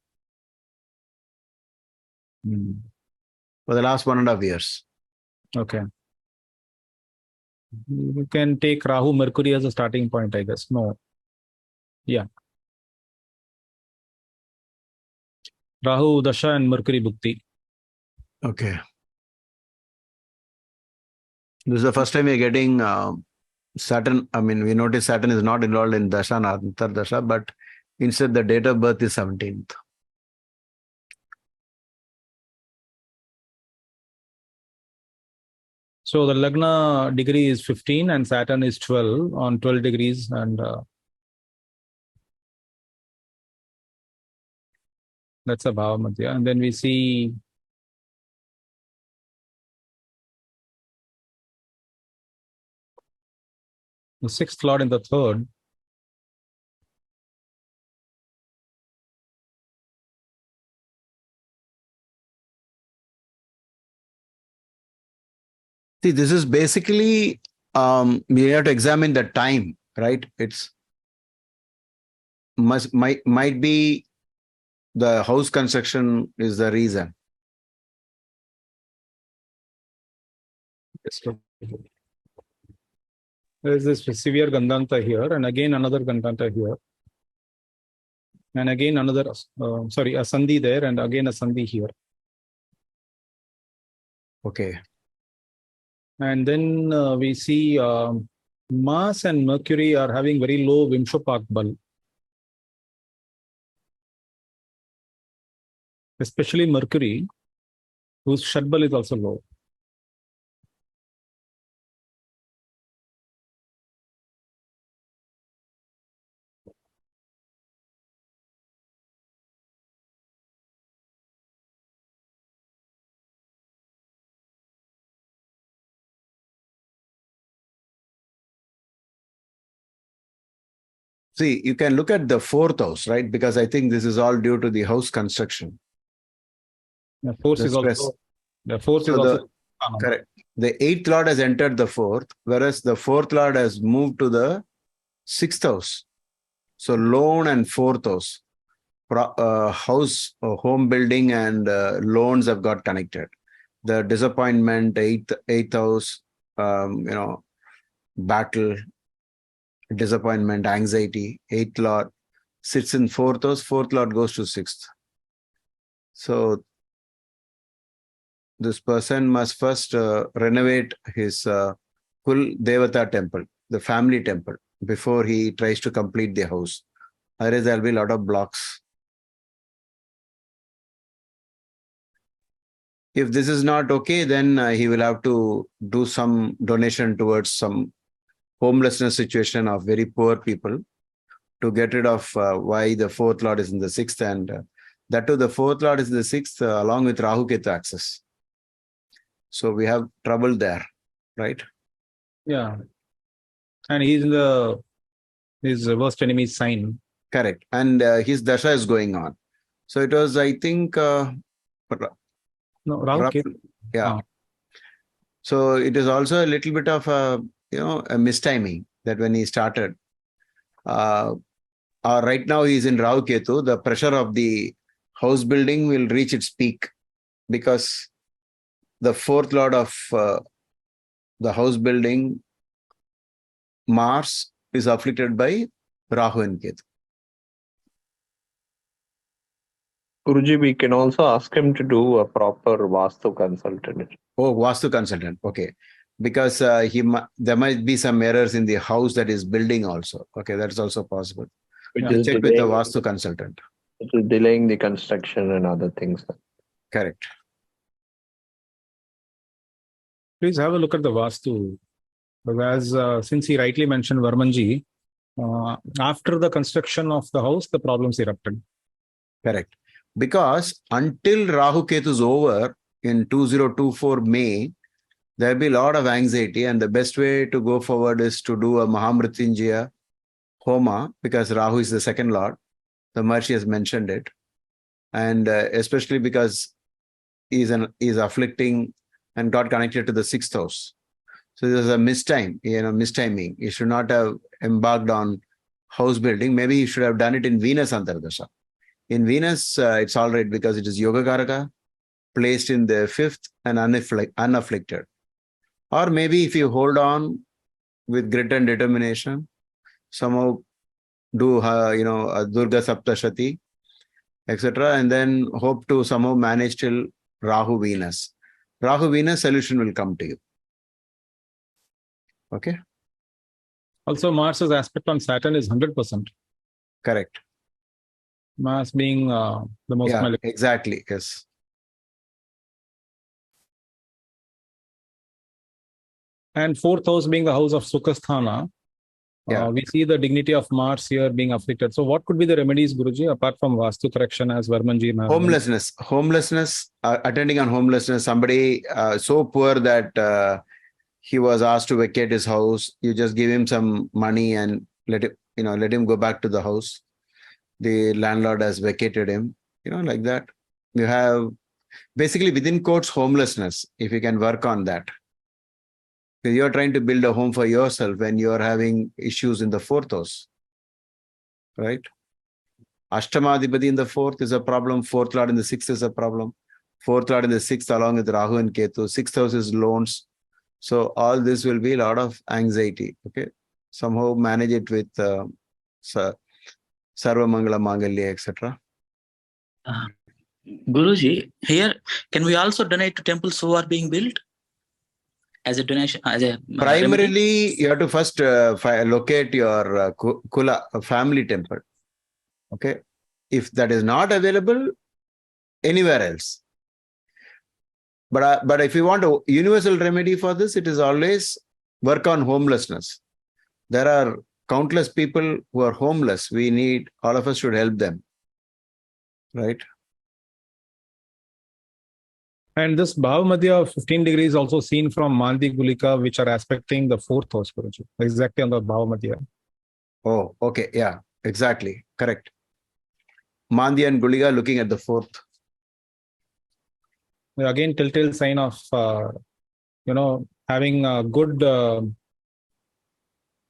for the last 1.5 years. Okay. You can take Rahu Mercury as a starting point, I guess. No. Yeah. Rahu Dasha and Mercury Bhukti. Okay. This is the first time we're getting Saturn. I mean, we notice Saturn is not involved in Dasha and Antar Dasha, but instead the date of birth is 17th. So the Lagna degree is 15 and Saturn is 12 on 12 degrees. And that's a Bhava Madhya. And then we see the 6th Lord in the 3rd. See, this is basically, we have to examine the time, right? It's might be the house construction is the reason. There is this severe Gandanta here, and again another Gandanta here. And again another, a Sandhi there, and again a Sandhi here. Okay. And then we see Mars and Mercury are having very low Vimshopak Bal. Especially Mercury, whose Shadbal is also low. See, you can look at the 4th house, right? Because I think this is all due to the house construction. The force The is stress. also the force So is the- also Correct. The 8th Lord has entered the 4th, whereas the 4th Lord has moved to the 6th house. So loan and 4th house, house, home building and loans have got connected. The disappointment, 8th house, battle, disappointment, anxiety. 8th Lord sits in 4th house, 4th Lord goes to 6th. So this person must first renovate his Kul Devata temple, the family temple, before he tries to complete the house. Otherwise, there'll be a lot of blocks. If this is not okay, then he will have to do some donation towards some homelessness situation of very poor people to get rid of why the 4th Lord is in the 6th, and that too the 4th Lord is in the 6th along with Rahu Ketu axis. So we have trouble there, right? Yeah. And he's in his worst enemy sign. Correct. And his dasha is going on. So it was, I think, No, Rahu Ketu. yeah. So it is also a little bit of a mistiming that when he started. Right now he's in Rahu Ketu. The pressure of the house building will reach its peak because the 4th Lord of the house building, Mars, is afflicted by Rahu and Ketu. Guruji, we can also ask him to do a proper Vastu consultant. Oh, Vastu consultant. Okay. Because there might be some errors in the house that is building also. Okay, that's also possible. Check with the Vastu consultant. It is delaying the construction and other things. Correct. please have a look at the Vastu. As since he rightly mentioned, Varmanji, after the construction of the house, the problems erupted. Correct. Because until Rahu Ketu is over in 2024 May, there'll be a lot of anxiety, and the best way to go forward is to do a Mahamrityunjaya Homa, because Rahu is the second lord. The Maharishi has mentioned it. And especially because he's afflicting and got connected to the 6th house. So there's a mistiming. He should not have embarked on house building. Maybe he should have done it in Venus Antardasha. In Venus, it's all right because it is Yoga Karaka, placed in the 5th and unafflicted. Or maybe if you hold on with grit and determination, somehow do, a Durga Saptashati, etc. And then hope to somehow manage till Rahu Venus. Rahu Venus solution will come to you. Okay. Also, Mars's aspect on Saturn is 100%. Correct. Mars being the most malevolent. Exactly. Yes. And 4th house being the house of Sukhasthana. We see the dignity of Mars here being afflicted. So what could be the remedies, Guruji, apart from Vastu correction as Varmanji? Homelessness, attending on homelessness. Somebody so poor that he was asked to vacate his house. You just give him some money and let him go back to the house. The landlord has vacated him, like that. You have basically within quotes homelessness, if you can work on that. You're trying to build a home for yourself when you're having issues in the 4th house, right? Ashtamadipati in the 4th is a problem. 4th lord in the 6th is a problem. 4th lord in the 6th along with Rahu and Ketu. 6th house is loans. So all this will be a lot of anxiety. Okay. Somehow manage it with Sarva Mangala Mangalya, etc. Guruji, here, can we also donate to temples who are being built? As a donation, primarily, remedy? you have to first locate your Kula, family temple. Okay. If that is not available, anywhere else. But if you want a universal remedy for this, it is always work on homelessness. There are countless people who are homeless. All of us should help them. Right? And this Bhava Madhya of 15 degrees also seen from Mandi Gulika, which are aspecting the 4th house, Guruji. Exactly on the Bhava Madhya. Oh, okay. Yeah, exactly. Correct. Mandi and Gulika looking at the 4th. Again, telltale sign of, having a good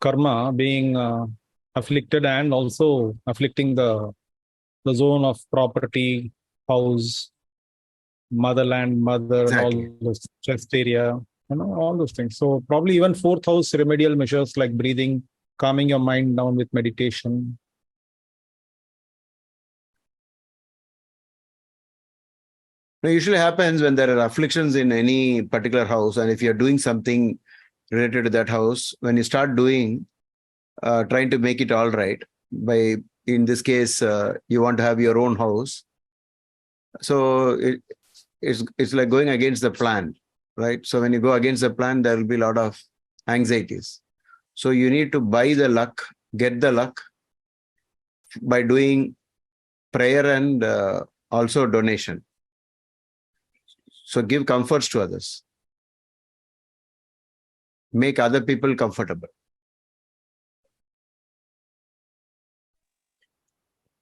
karma being afflicted and also afflicting the zone of property, house, motherland, mother, Exactly. all those chest area, all those things. So probably even 4th house remedial measures like breathing, calming your mind down with meditation. It usually happens when there are afflictions in any particular house, and if you're doing something related to that house, when you start doing, trying to make it all right, in this case, you want to have your own house. So it's like going against the plan, right? So when you go against the plan, there will be a lot of anxieties. So you need to buy the luck, get the luck by doing prayer and also donation. So give comforts to others. Make other people comfortable.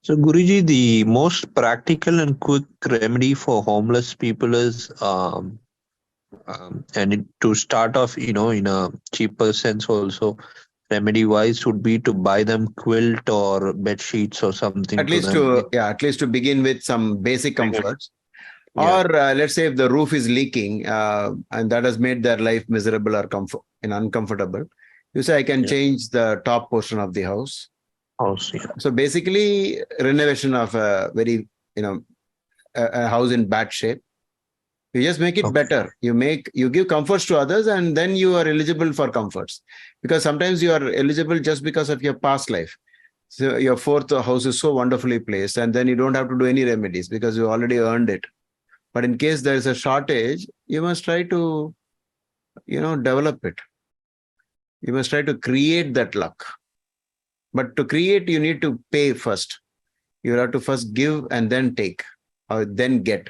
So, Guruji, the most practical and quick remedy for homeless people is, to start off, in a cheaper sense also, remedy-wise would be to buy them quilt or bed sheets or something. At least to begin with some basic comforts. Yeah. Or let's say if the roof is leaking and that has made their life miserable or uncomfortable, you say, I can change the top portion of the house. So basically, renovation of a very, a house in bad shape. You just make it better. You give comforts to others, and then you are eligible for comforts. Because sometimes you are eligible just because of your past life. So your 4th house is so wonderfully placed, and then you don't have to do any remedies because you already earned it. But in case there is a shortage, you must try to develop it. You must try to create that luck. But to create, you need to pay first. You have to first give and then take, or then get.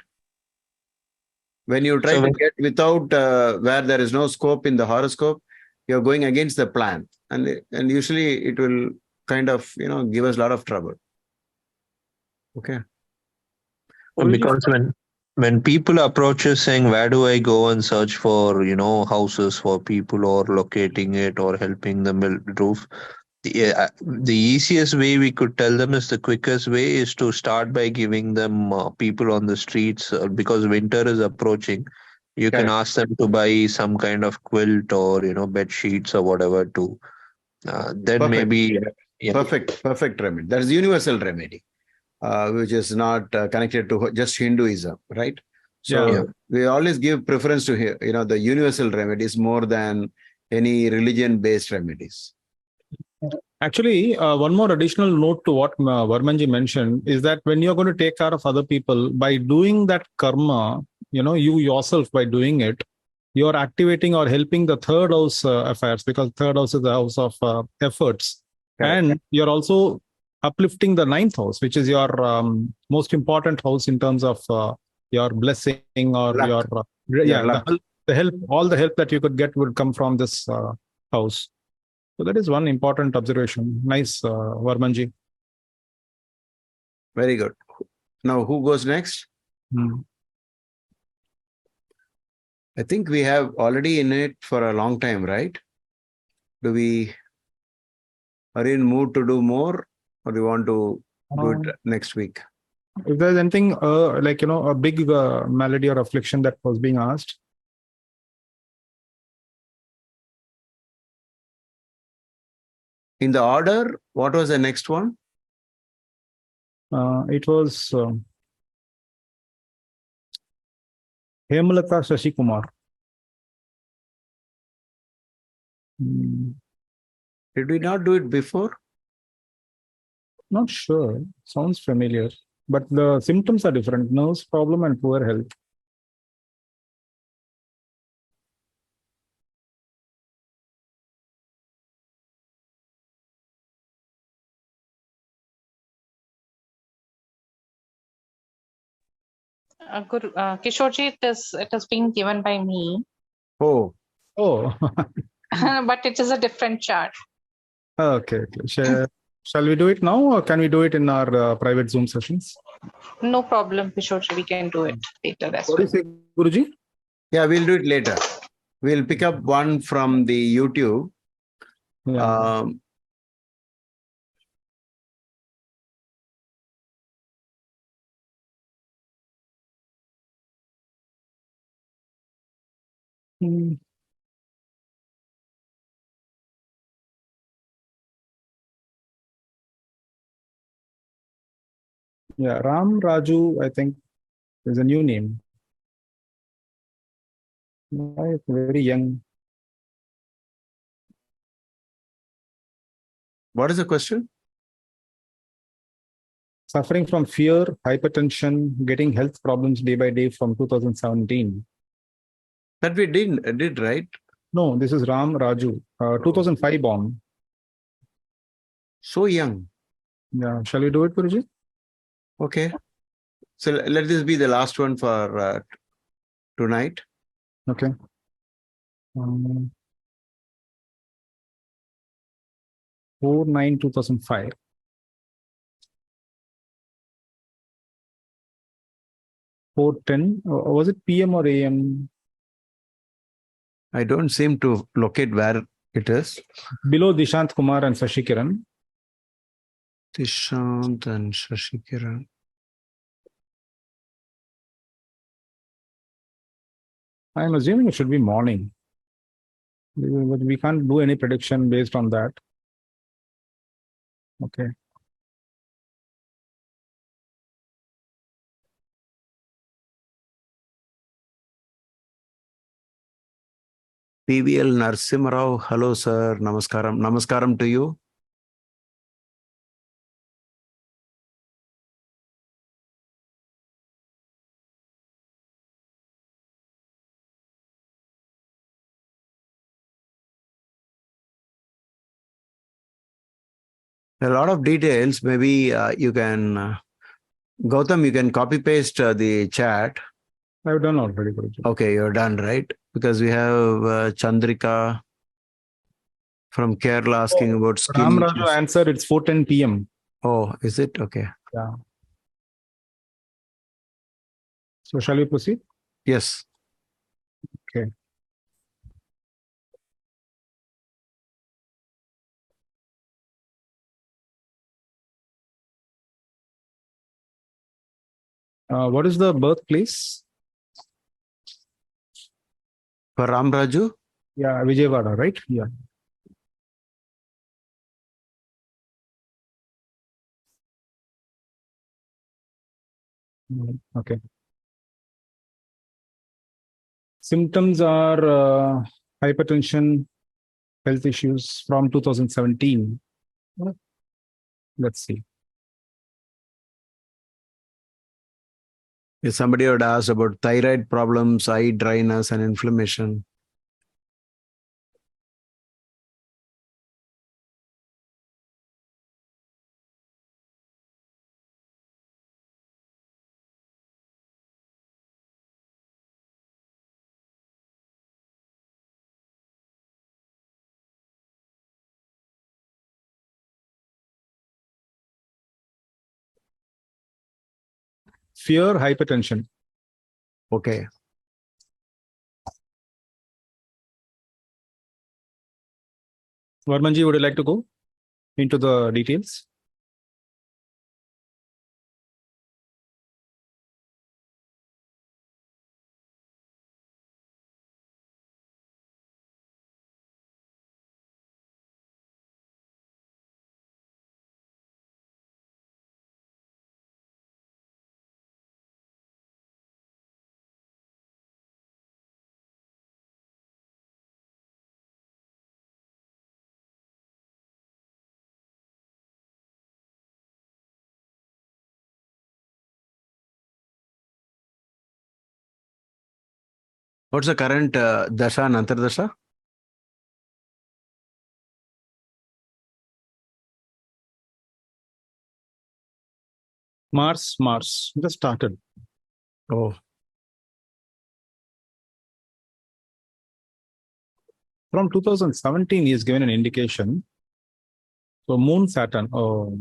When you try to get without where there is no scope in the horoscope, you're going against the plan. And usually it will kind of, give us a lot of trouble. Okay. Because when people approach us saying, where do I go and search for, houses for people or locating it or helping them build roof? The easiest way we could tell them is the quickest way is to start by giving them people on the streets because winter is approaching. You can ask them to buy some kind of quilt or, bed sheets or whatever to then Perfect. maybe. Yeah. Perfect remedy. That is universal remedy. Which is not connected to just Hinduism, right? So we always give preference to the universal remedies more than any religion-based remedies. Actually, one more additional note to what Varmanji mentioned is that when you're going to take care of other people, by doing that karma, you yourself, by doing it, you're activating or helping the third house affairs, because third house is the house of efforts. Correct. And you're also uplifting the ninth house, which is your most important house in terms of your blessing or luck. the help, all the help that you could get would come from this house. So that is one important observation. Nice, Varmanji. Very good. Now, who goes next? I think we have already in it for a long time, right? Are we in mood to do more, or do you want to do it next week? If there's anything a big malady or affliction that was being asked. In the order, what was the next one? It was Hemalata Shashi Kumar. Did we not do it before? Not sure. Sounds familiar. But the symptoms are different. Nerves problem and poor health. Guru, Kishorji, it has been given by me. Oh. But it is a different chart. Okay. Shall we do it now, or can we do it in our private Zoom sessions? No problem, Kishorji. We can do it later as well. What do you say, Guruji? Yeah, we'll do it later. We'll pick up one from the YouTube. Yeah. Yeah, Ram Raju, I think, is a new name. Very young. What is the question? Suffering from fear, hypertension, getting health problems day by day from 2017. That we did, right? No, this is Ram Raju, 2005 born. So young. Yeah, shall we do it, Guruji? Okay. So let this be the last one for tonight. Okay. 4/9/2005. 4:10. Was it PM or AM? I don't seem to locate where it is. Below Dishant Kumar and Shashi Kiran. Dishant and Shashi Kiran. I'm assuming it should be morning. But we can't do any prediction based on that. Okay. PVL Narsimrao. Hello, sir. Namaskaram. Namaskaram to you. A lot of details. Maybe you can, Gautam, you can copy paste the chat. I've done already, Guruji. Okay, you're done, right? Because we have Chandrika from Kerala asking about Ram skin. Raju answered it's 4:10 p.m. Oh, is it? Okay. Yeah. So shall we proceed? Yes. Okay. What is the birthplace? For Ram Raju? Yeah, Vijayawada, right? Yeah. Okay. Symptoms are hypertension, health issues from 2017. Let's see. If somebody would ask about thyroid problems, eye dryness, and inflammation. Fear, hypertension. Okay. Varmanji, would you like to go into the details? What's the current dasha and antardasha? Mars, just started. Oh. From 2017, he is given an indication. So Moon, Saturn. Oh,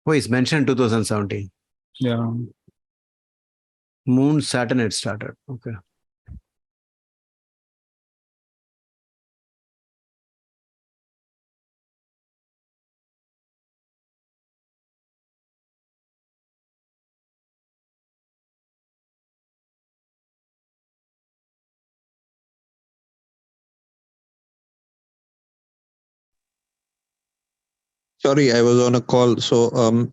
It's mentioned 2017. yeah. Moon, Saturn, it started. Okay. Sorry, I was on a call. So,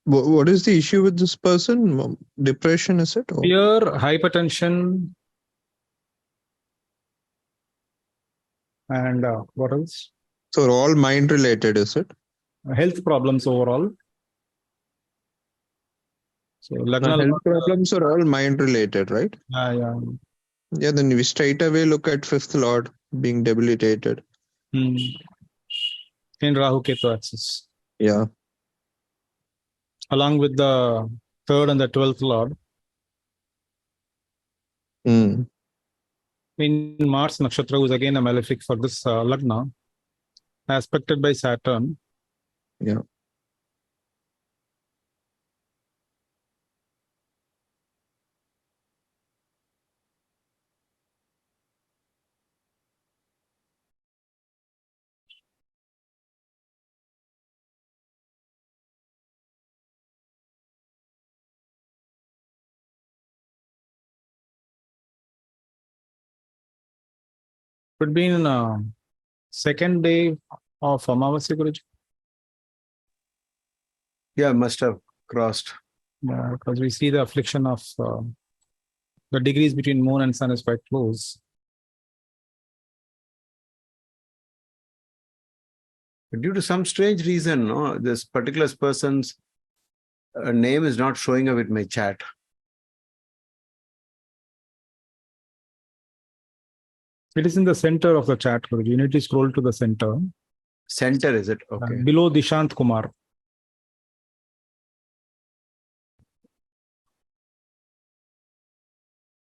what is the issue with this person? Depression, is it? Or? Fear, hypertension, and what else? So, all mind related, is it? Health problems overall. So Now, health problems are all mind related, right? Yeah. Yeah, then we straight away look at fifth lord being debilitated. In Rahu Ketu axis. Yeah. Along with the third and the 12th lord. In Mars Nakshatra, who is again a malefic for this Lagna, aspected by Saturn. Yeah. Could be in second day of Amavasya, Guruji. Yeah, must have crossed. Yeah, because we see the affliction of the degrees between moon and sun is quite close. But due to some strange reason, no, this particular person's name is not showing up with my chat. It is in the center of the chat, Guruji. You need to scroll to the center. Center, is it? Okay. Below Dishant Kumar.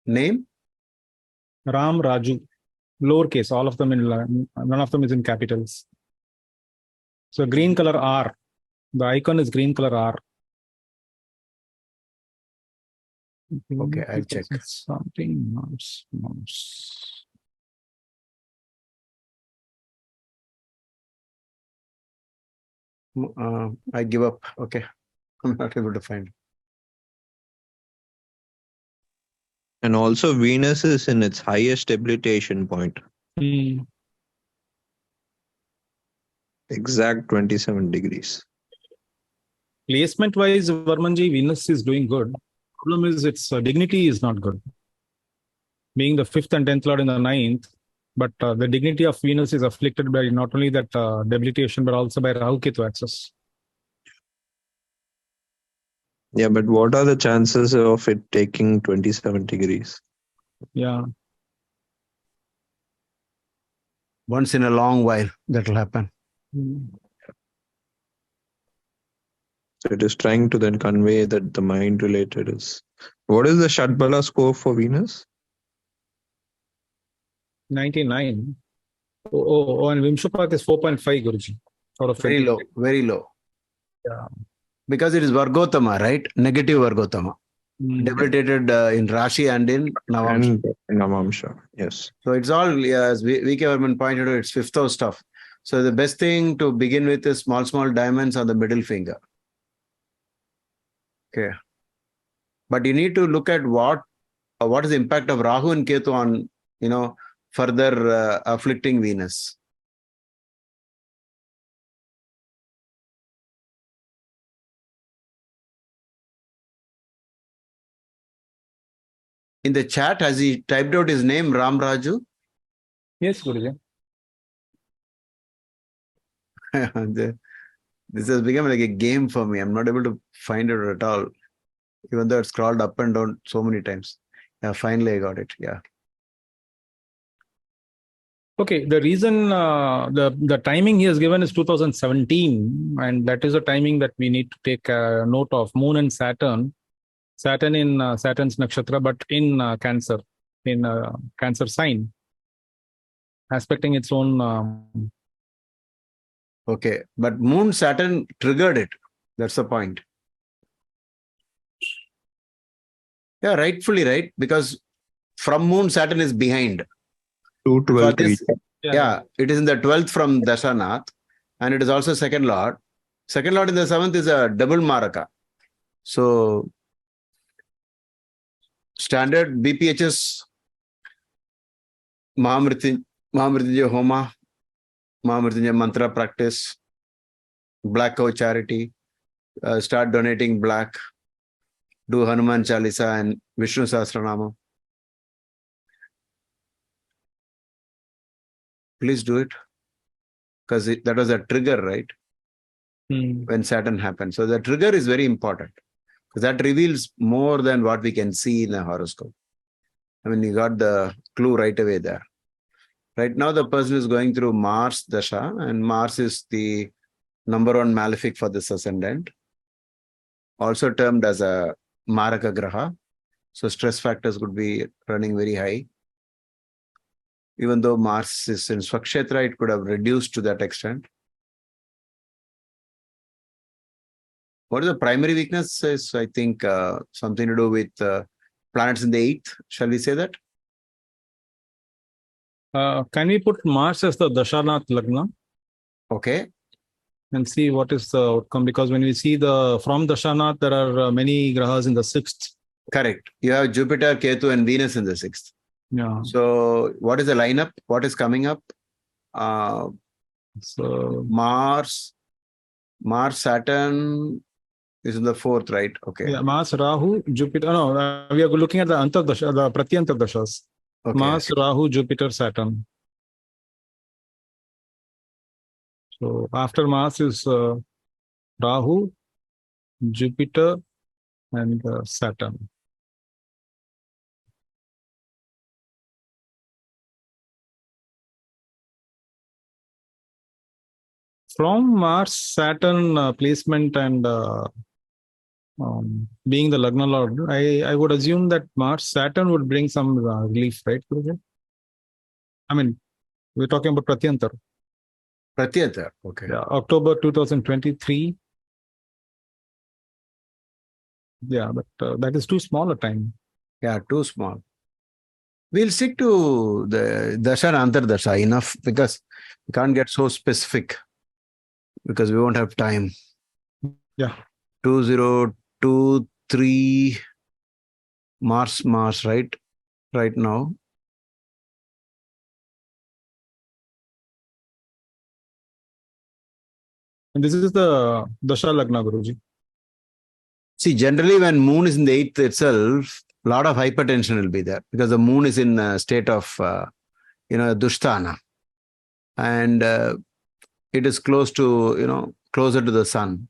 Name? Ram Raju. Lowercase, all of them none of them is in capitals. So green color R. The icon is green color R. Okay, I'll check. Something mouse. I give up. Okay. I'm not able to find. And also Venus is in its highest debilitation point. Exact 27 degrees. Placement wise, Varmanji, Venus is doing good. Problem is its dignity is not good. Being the 5th and 10th lord in the 9th, but the dignity of Venus is afflicted by not only that debilitation, but also by Rahu Ketu axis. Yeah, but what are the chances of it taking 27 degrees? Yeah. Once in a long while, that will happen. So it is trying to then convey that the mind related is. What is the Shatbala score for Venus? 99. And Vimshupat is 4.5, Guruji. Out of Very 20. low, very low. Yeah. Because it is Vargotama, right? Negative Vargotama. Debilitated in Rashi and in Navamsha. And Navamsha, yes. So it's all, as VK Varman pointed out, it's fifth house stuff. So the best thing to begin with is small diamonds on the middle finger. Okay. But you need to look at what is the impact of Rahu and Ketu on, further afflicting Venus. In the chat, has he typed out his name, Ram Raju? Yes, Guruji. This has become like a game for me. I'm not able to find it at all, even though it's scrolled up and down so many times. Yeah, finally I got it. Yeah. Okay, the reason the timing he has given is 2017, and that is a timing that we need to take note of. Moon and Saturn. Saturn in Saturn's nakshatra, but in Cancer, in Cancer sign, aspecting its own. Okay, but Moon Saturn triggered it. That's the point. Yeah, rightfully right, because from Moon Saturn is behind. 212. Yeah, it is in the 12th from Dashanath, and it is also second lord. Second lord in the 7th is a double Maraka. So standard BPHS Mahamrityunjaya Homa, Mahamrityunjaya Mantra practice, Black Cow charity, start donating black, do Hanuman Chalisa and Vishnu Sahasranama. Please do it, because that was a trigger, right? When Saturn happened. So the trigger is very important, because that reveals more than what we can see in a horoscope. I mean, you got the clue right away there. Right now, the person is going through Mars Dasha, and Mars is the number one malefic for this ascendant, also termed as a Maraka Graha. So stress factors could be running very high. Even though Mars is in Swakshetra, it could have reduced to that extent. What is the primary weakness? Is, I think, something to do with planets in the 8th. Shall we say that? Can we put Mars as the Dashanath Lagna? Okay. And see what is the outcome, because when we see from Dashanath, there are many grahas in the 6th. Correct. You have Jupiter, Ketu, and Venus in the 6th. Yeah. So what is the lineup? What is coming up? So Mars, Saturn is in the 4th, right? Okay. Yeah, Mars, Rahu, Jupiter. No, we are looking at the Antardasha, the Pratyantardashas. Okay. Mars, Rahu, Jupiter, Saturn. So after Mars is Rahu, Jupiter, and Saturn. From Mars Saturn placement and being the Lagna Lord, I would assume that Mars Saturn would bring some relief, right? I mean, we're talking about Pratyantar. Pratyantar, okay. Yeah, October 2023. Yeah, but that is too small a time. Yeah, too small. We'll stick to the Dasha and Antardasha enough because we can't get so specific because we won't have time. Yeah. 2023 Mars, right? Right now. And this is the Dasha Lagna, Guruji. See, generally when moon is in the 8th itself, a lot of hypertension will be there because the moon is in a state of, Dushtana. And it is close to, closer to the sun.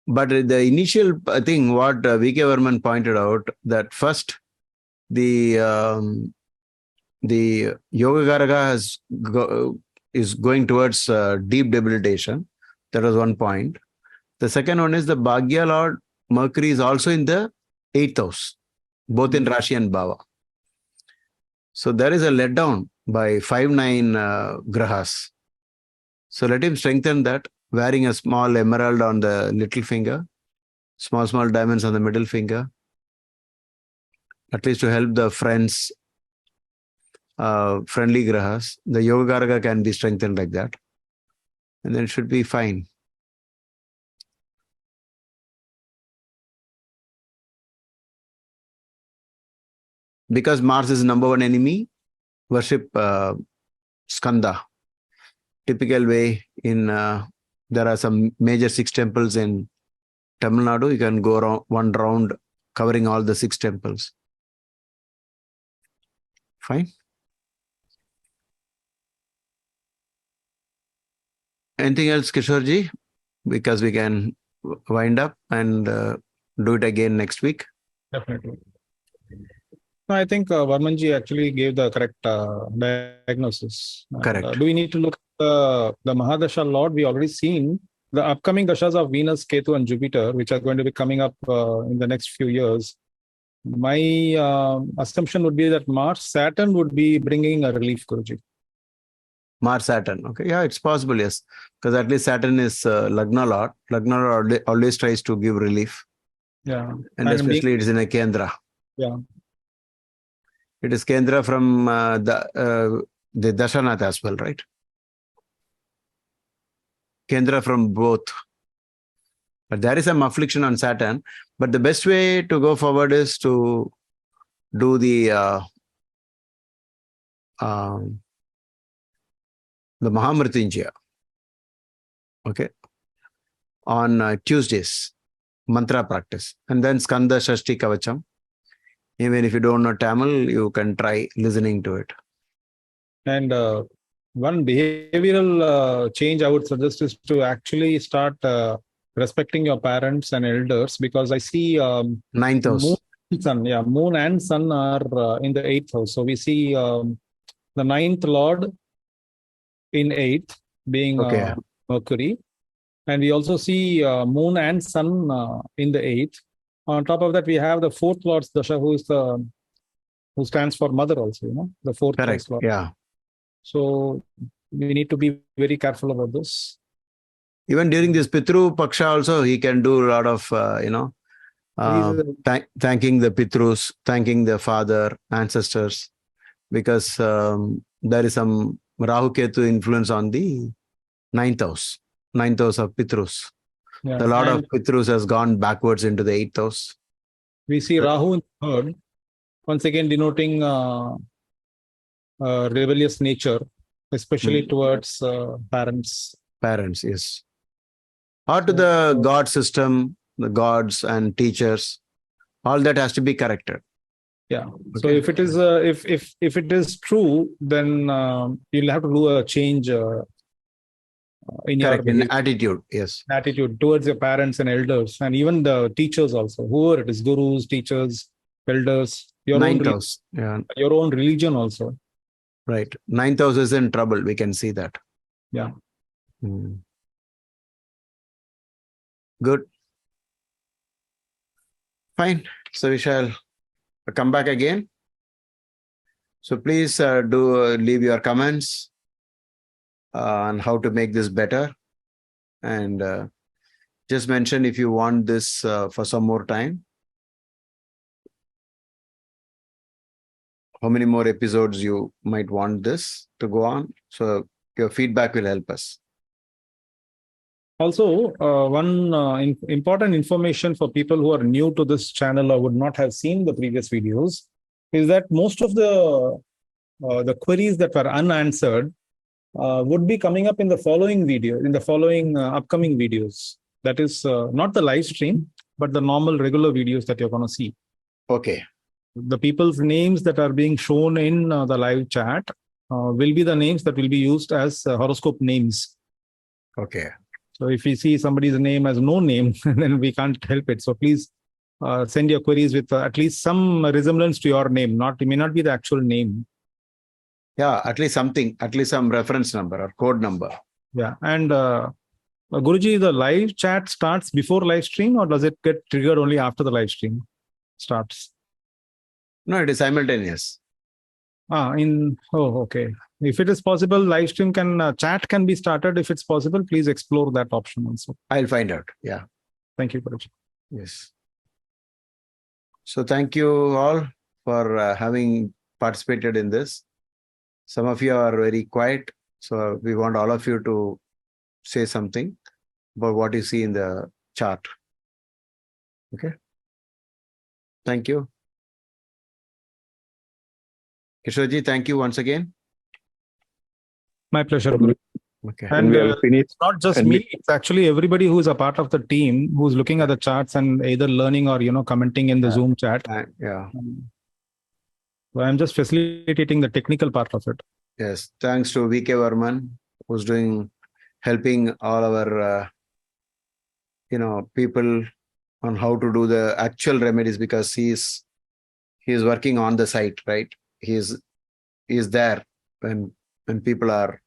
But the initial thing, what V.K. Varman pointed out, that first the Yogacaraka is going towards deep debilitation. That was one point. The second one is the Bhagya Lord Mercury is also in the 8th house, both in Rashi and Bhava. So there is a letdown by 5-9 grahas. So let him strengthen that, wearing a small emerald on the little finger, small diamonds on the middle finger, at least to help the friends, friendly grahas. The Yogacaraka can be strengthened like that. And then it should be fine. Because Mars is number one enemy, worship Skanda. Typical way in, there are some major 6 temples in Tamil Nadu. You can go around one round covering all the 6 temples. Fine. Anything else, Kishorji? Because we can wind up and do it again next week. Definitely. No, I think Varmanji actually gave the correct diagnosis. Correct. Do we need to look at the Mahadasha Lord? We already seen the upcoming dashas of Venus, Ketu, and Jupiter, which are going to be coming up in the next few years. My assumption would be that Mars, Saturn would be bringing a relief, Guruji. Mars, Saturn. Okay. Yeah, it's possible, yes. Because at least Saturn is Lagna Lord. Lagna Lord always tries to give relief. Yeah. And especially it is in a Kendra. Yeah. It is Kendra from the Dashanath as well, right? Kendra from both. But there is some affliction on Saturn. But the best way to go forward is to do the Mahamrityunjaya. Okay. On Tuesdays, mantra practice. And then Skanda Shashti Kavacham. Even if you don't know Tamil, you can try listening to it. And one behavioral change I would suggest is to actually start respecting your parents and elders, because I see 9th house. Moon and sun are in the 8th house. So we see the 9th Lord in 8th being Mercury. And we also see moon and sun in the 8th. On top of that, we have the 4th Lord's Dasha, who stands for mother also, the 4th Correct. Lord. Yeah. So we need to be very careful about this. Even during this Pitru Paksha also, he can do a lot of, thanking the Pitrus, thanking the father, ancestors, because there is some Rahu Ketu influence on the 9th house of Pitrus. Yeah. The Lord of Pitrus has gone backwards into the 8th house. We see Rahu in 3rd, once again denoting rebellious nature, especially towards parents. Parents, yes. Or to the God system, the gods and teachers, all that has to be corrected. Yeah. Okay. So if it is if it is true, then you'll have to do a change in your attitude. Yes. Attitude towards your parents and elders, and even the teachers also, whoever it is, gurus, teachers, elders, your own religion also. Right. 9th house is in trouble. We can see that. Yeah. Good. Fine. So we shall come back again. So please leave your comments on how to make this better. And just mention if you want this for some more time. How many more episodes you might want this to go on. So your feedback will help us. Also, one important information for people who are new to this channel or would not have seen the previous videos is that most of the queries that were unanswered would be coming up in the following video, in the following upcoming videos. That is not the live stream, but the normal regular videos that you're going to see. Okay. The people's names that are being shown in the live chat will be the names that will be used as horoscope names. Okay. So if we see somebody's name as no name, then we can't help it. So please send your queries with at least some resemblance to your name. It may not be the actual name. Yeah, at least something, at least some reference number or code number. Yeah. And Guruji, the live chat starts before live stream, or does it get triggered only after the live stream starts? No, it is simultaneous. Okay. If it is possible, live stream chat can be started. If it's possible, please explore that option also. I'll find out. Yeah. Thank you, Guruji. Yes. So thank you all for having participated in this. Some of you are very quiet. So we want all of you to say something about what you see in the chart. Okay. Thank you. Kishorji, thank you once again. My pleasure, Guru. Okay. And it's not just me, it's actually everybody who is a part of the team who's looking at the charts and either learning or, commenting in the Zoom chat. Yeah. So I'm just facilitating the technical part of it. Yes. Thanks to VK Varman, who's helping all our, people on how to do the actual remedies, because he's working on the site, right? He's there when people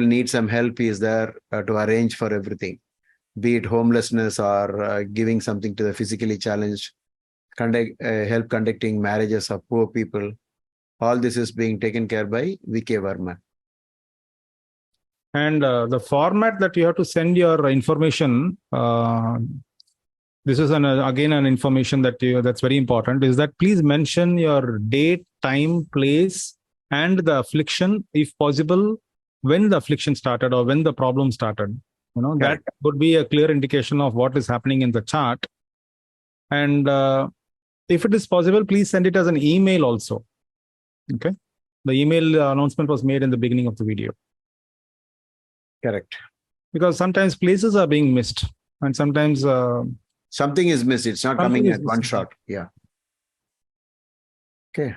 need some help. He is there to arrange for everything, be it homelessness or giving something to the physically challenged, help conducting marriages of poor people. All this is being taken care by VK Varman. And the format that you have to send your information, this is again an information that's very important, is that please mention your date, time, place, and the affliction, if possible, when the affliction started or when the problem started. That would be a clear indication of what is happening in the chart. And if it is possible, please send it as an email also. Okay. The email announcement was made in the beginning of the video. Correct. Because sometimes places are being missed, and sometimes something is missed. It's not coming at one shot. Yeah. Okay.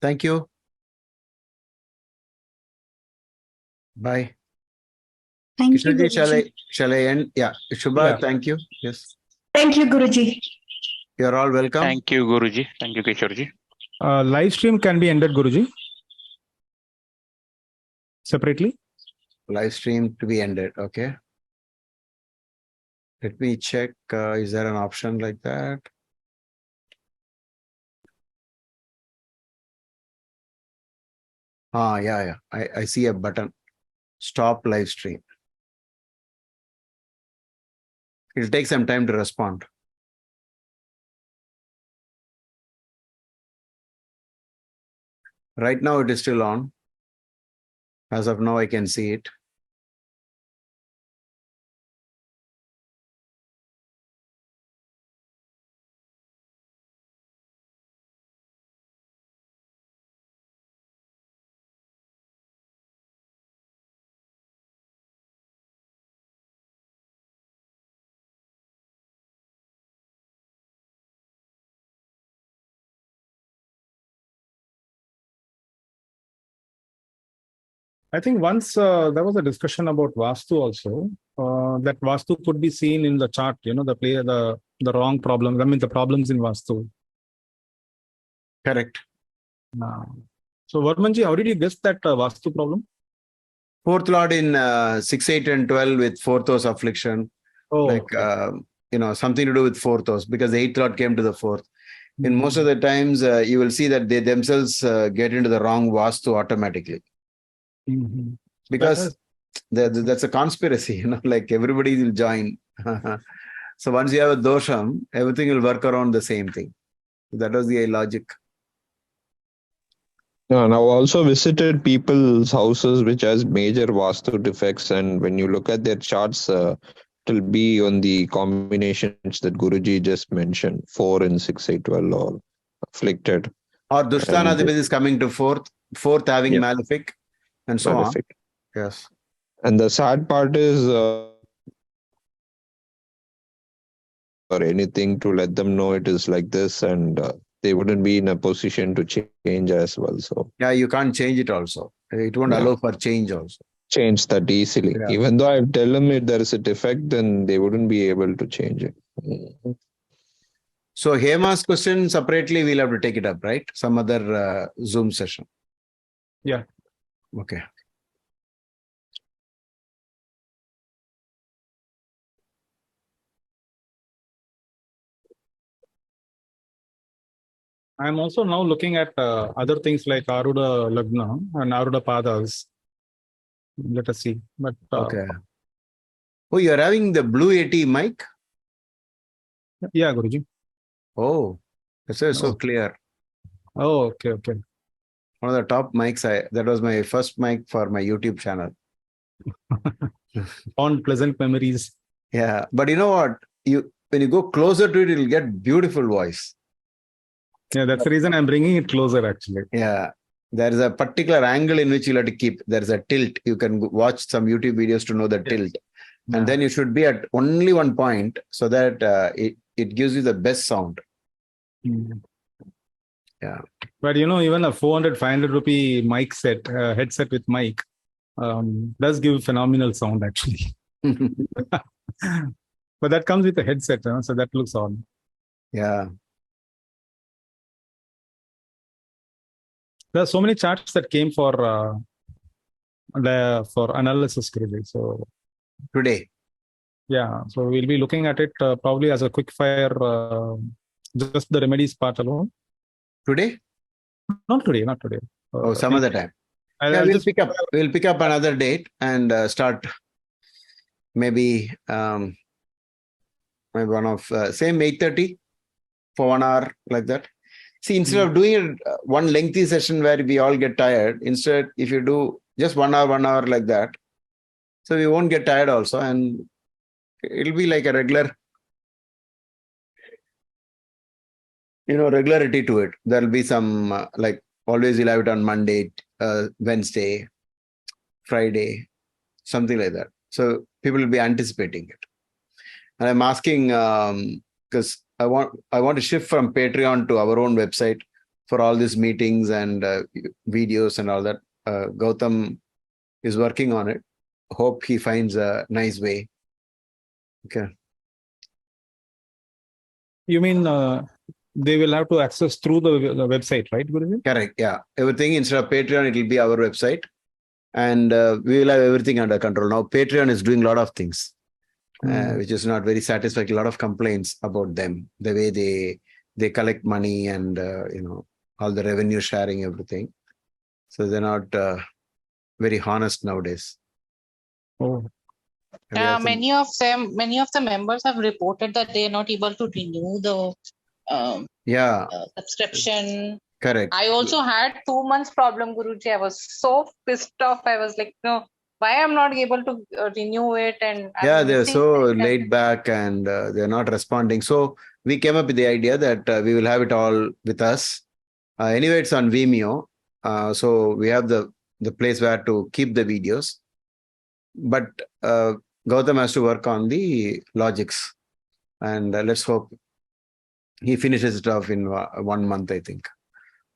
Thank you. Bye. Thank you, Guruji. Shall I end? Yeah. Shubha, Yeah. Thank you. Yes. Thank you, Guruji. You're all welcome. Thank you, Guruji. Thank you, Kishorji. live stream can be ended, Guruji, separately. Live stream to be ended. Okay. Let me check. Is there an option like that? Yeah. I see a button. Stop live stream. It'll take some time to respond. Right now it is still on. As of now, I can see it. I think once there was a discussion about Vastu also, that Vastu could be seen in the chart, the wrong problems, the problems in Vastu. Correct. So Varmanji, how did you guess that Vastu problem? Fourth Lord in 6, 8, and 12 with fourth house affliction. Oh, Like, okay. Something to do with fourth house, because the eighth Lord came to the fourth. In most of the times, you will see that they themselves get into the wrong vastu automatically. Because that's a conspiracy, like everybody will join. So once you have a dosham, everything will work around the same thing. That was the logic. Yeah, and I've also visited people's houses which has major vastu defects, and when you look at their charts, it'll be on the combinations that Guruji just mentioned, 4 and 6, 8, 12, or afflicted. Or Dushtana is coming to fourth having malefic, and so malefic. On. Yes. And the sad part is, or anything to let them know it is like this, and they wouldn't be in a position to change as well. So yeah, you can't change it also. It won't allow for change also. Change that easily. Yeah. Even though I tell them if there is a defect, then they wouldn't be able to change it. So Hema's question separately, we'll have to take it up, right? Some other Zoom session. Yeah. Okay. I'm also now looking at other things like Aruda Lagna and Aruda Padas. Let us see. But okay. Oh, you're having the Blue 80 mic? Yeah, Guruji. Oh, that's so clear. Oh, okay, okay. One of the top mics. That was my first mic for my YouTube channel. On pleasant memories. Yeah, but you know what? When you go closer to it, it'll get beautiful voice. Yeah, that's the reason I'm bringing it closer, actually. Yeah, there is a particular angle in which you'll have to keep. There's a tilt. You can watch some YouTube videos to know the tilt. And then you should be at only one point so that it gives you the best sound. Yeah. But even a 400, 500 rupee mic set, headset with mic, does give phenomenal sound, actually. But that comes with a headset, so that looks odd. Yeah. There are so many charts that came for analysis today. So today. Yeah. So we'll be looking at it probably as a quick fire, just the remedies part alone. Today? Not today. Not today. Some other time. We'll pick up another date and start maybe one of same 8:30 for 1 hour like that. See, instead of doing one lengthy session where we all get tired, instead, if you do just 1 hour like that, so we won't get tired also, and it'll be like a regular, regularity to it. There'll be some, like always you'll have it on Monday, Wednesday, Friday, something like that. So people will be anticipating it. And I'm asking, because I want to shift from Patreon to our own website for all these meetings and videos and all that. Gautam is working on it. Hope he finds a nice way. Okay. You mean they will have to access through the website, right, Guruji? Correct. Yeah. Everything instead of Patreon, it will be our website, and we will have everything under control. Now, Patreon is doing a lot of things. Which is not very satisfying. A lot of complaints about them, the way they collect money and all the revenue sharing, everything. So they're not very honest nowadays. Oh, many of the members have reported that they are not able to renew the subscription. Correct. I also had 2 months problem, Guruji. I was so pissed off. I was like, no. Why I'm not able to renew it? And they're so laid back and they're not responding. So we came up with the idea that we will have it all with us. Anyway, it's on Vimeo. So we have the place where to keep the videos. But Gautam has to work on the logics. And let's hope he finishes it off in 1 month, I think.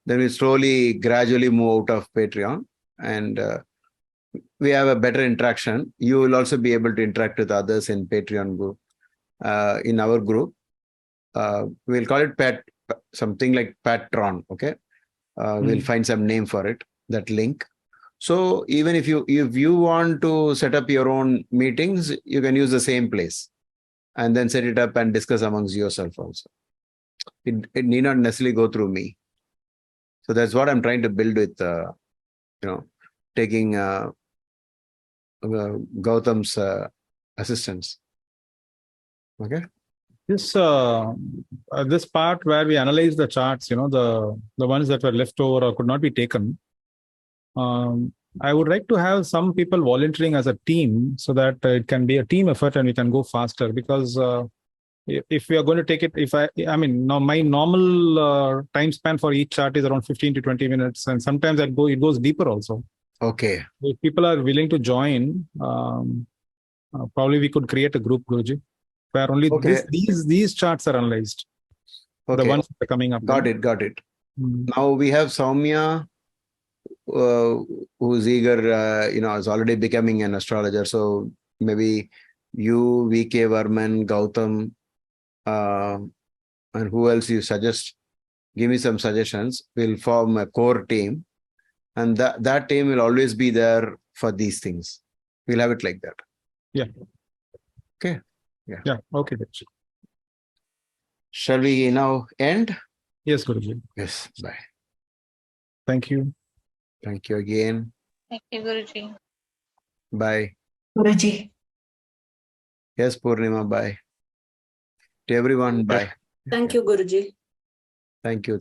Then we slowly, gradually move out of Patreon and we have a better interaction. You will also be able to interact with others in Patreon group. In our group, we'll call it something like Patron. Okay, we'll find some name for it. That link. So even if you want to set up your own meetings, you can use the same place and then set it up and discuss amongst yourself also. It need not necessarily go through me. So that's what I'm trying to build with, taking Gautam's assistance. Okay. This this part where we analyze the charts, the ones that were left over or could not be taken. I would like to have some people volunteering as a team so that it can be a team effort and we can go faster. Because if we are going to take it, my normal time span for each chart is around 15 to 20 minutes, and sometimes it goes deeper also. Okay. If people are willing to join, probably we could create a group, Guruji, where only these charts are analyzed. Okay. The ones that are coming up. Got it. Now we have Soumya, who's eager, is already becoming an astrologer. So maybe you, VK Varman, Gautam, and who else you suggest? Give me some suggestions. We'll form a core team, and that team will always be there for these things. We'll have it like that. Yeah. Okay. Yeah. Okay. Shall we now end? Yes, Guruji. Yes. Bye. Thank you. Thank you again. Thank you, Guruji. Bye. Guruji. Yes, Purnima. Bye. To everyone, bye. Thank you, Guruji. Thank you.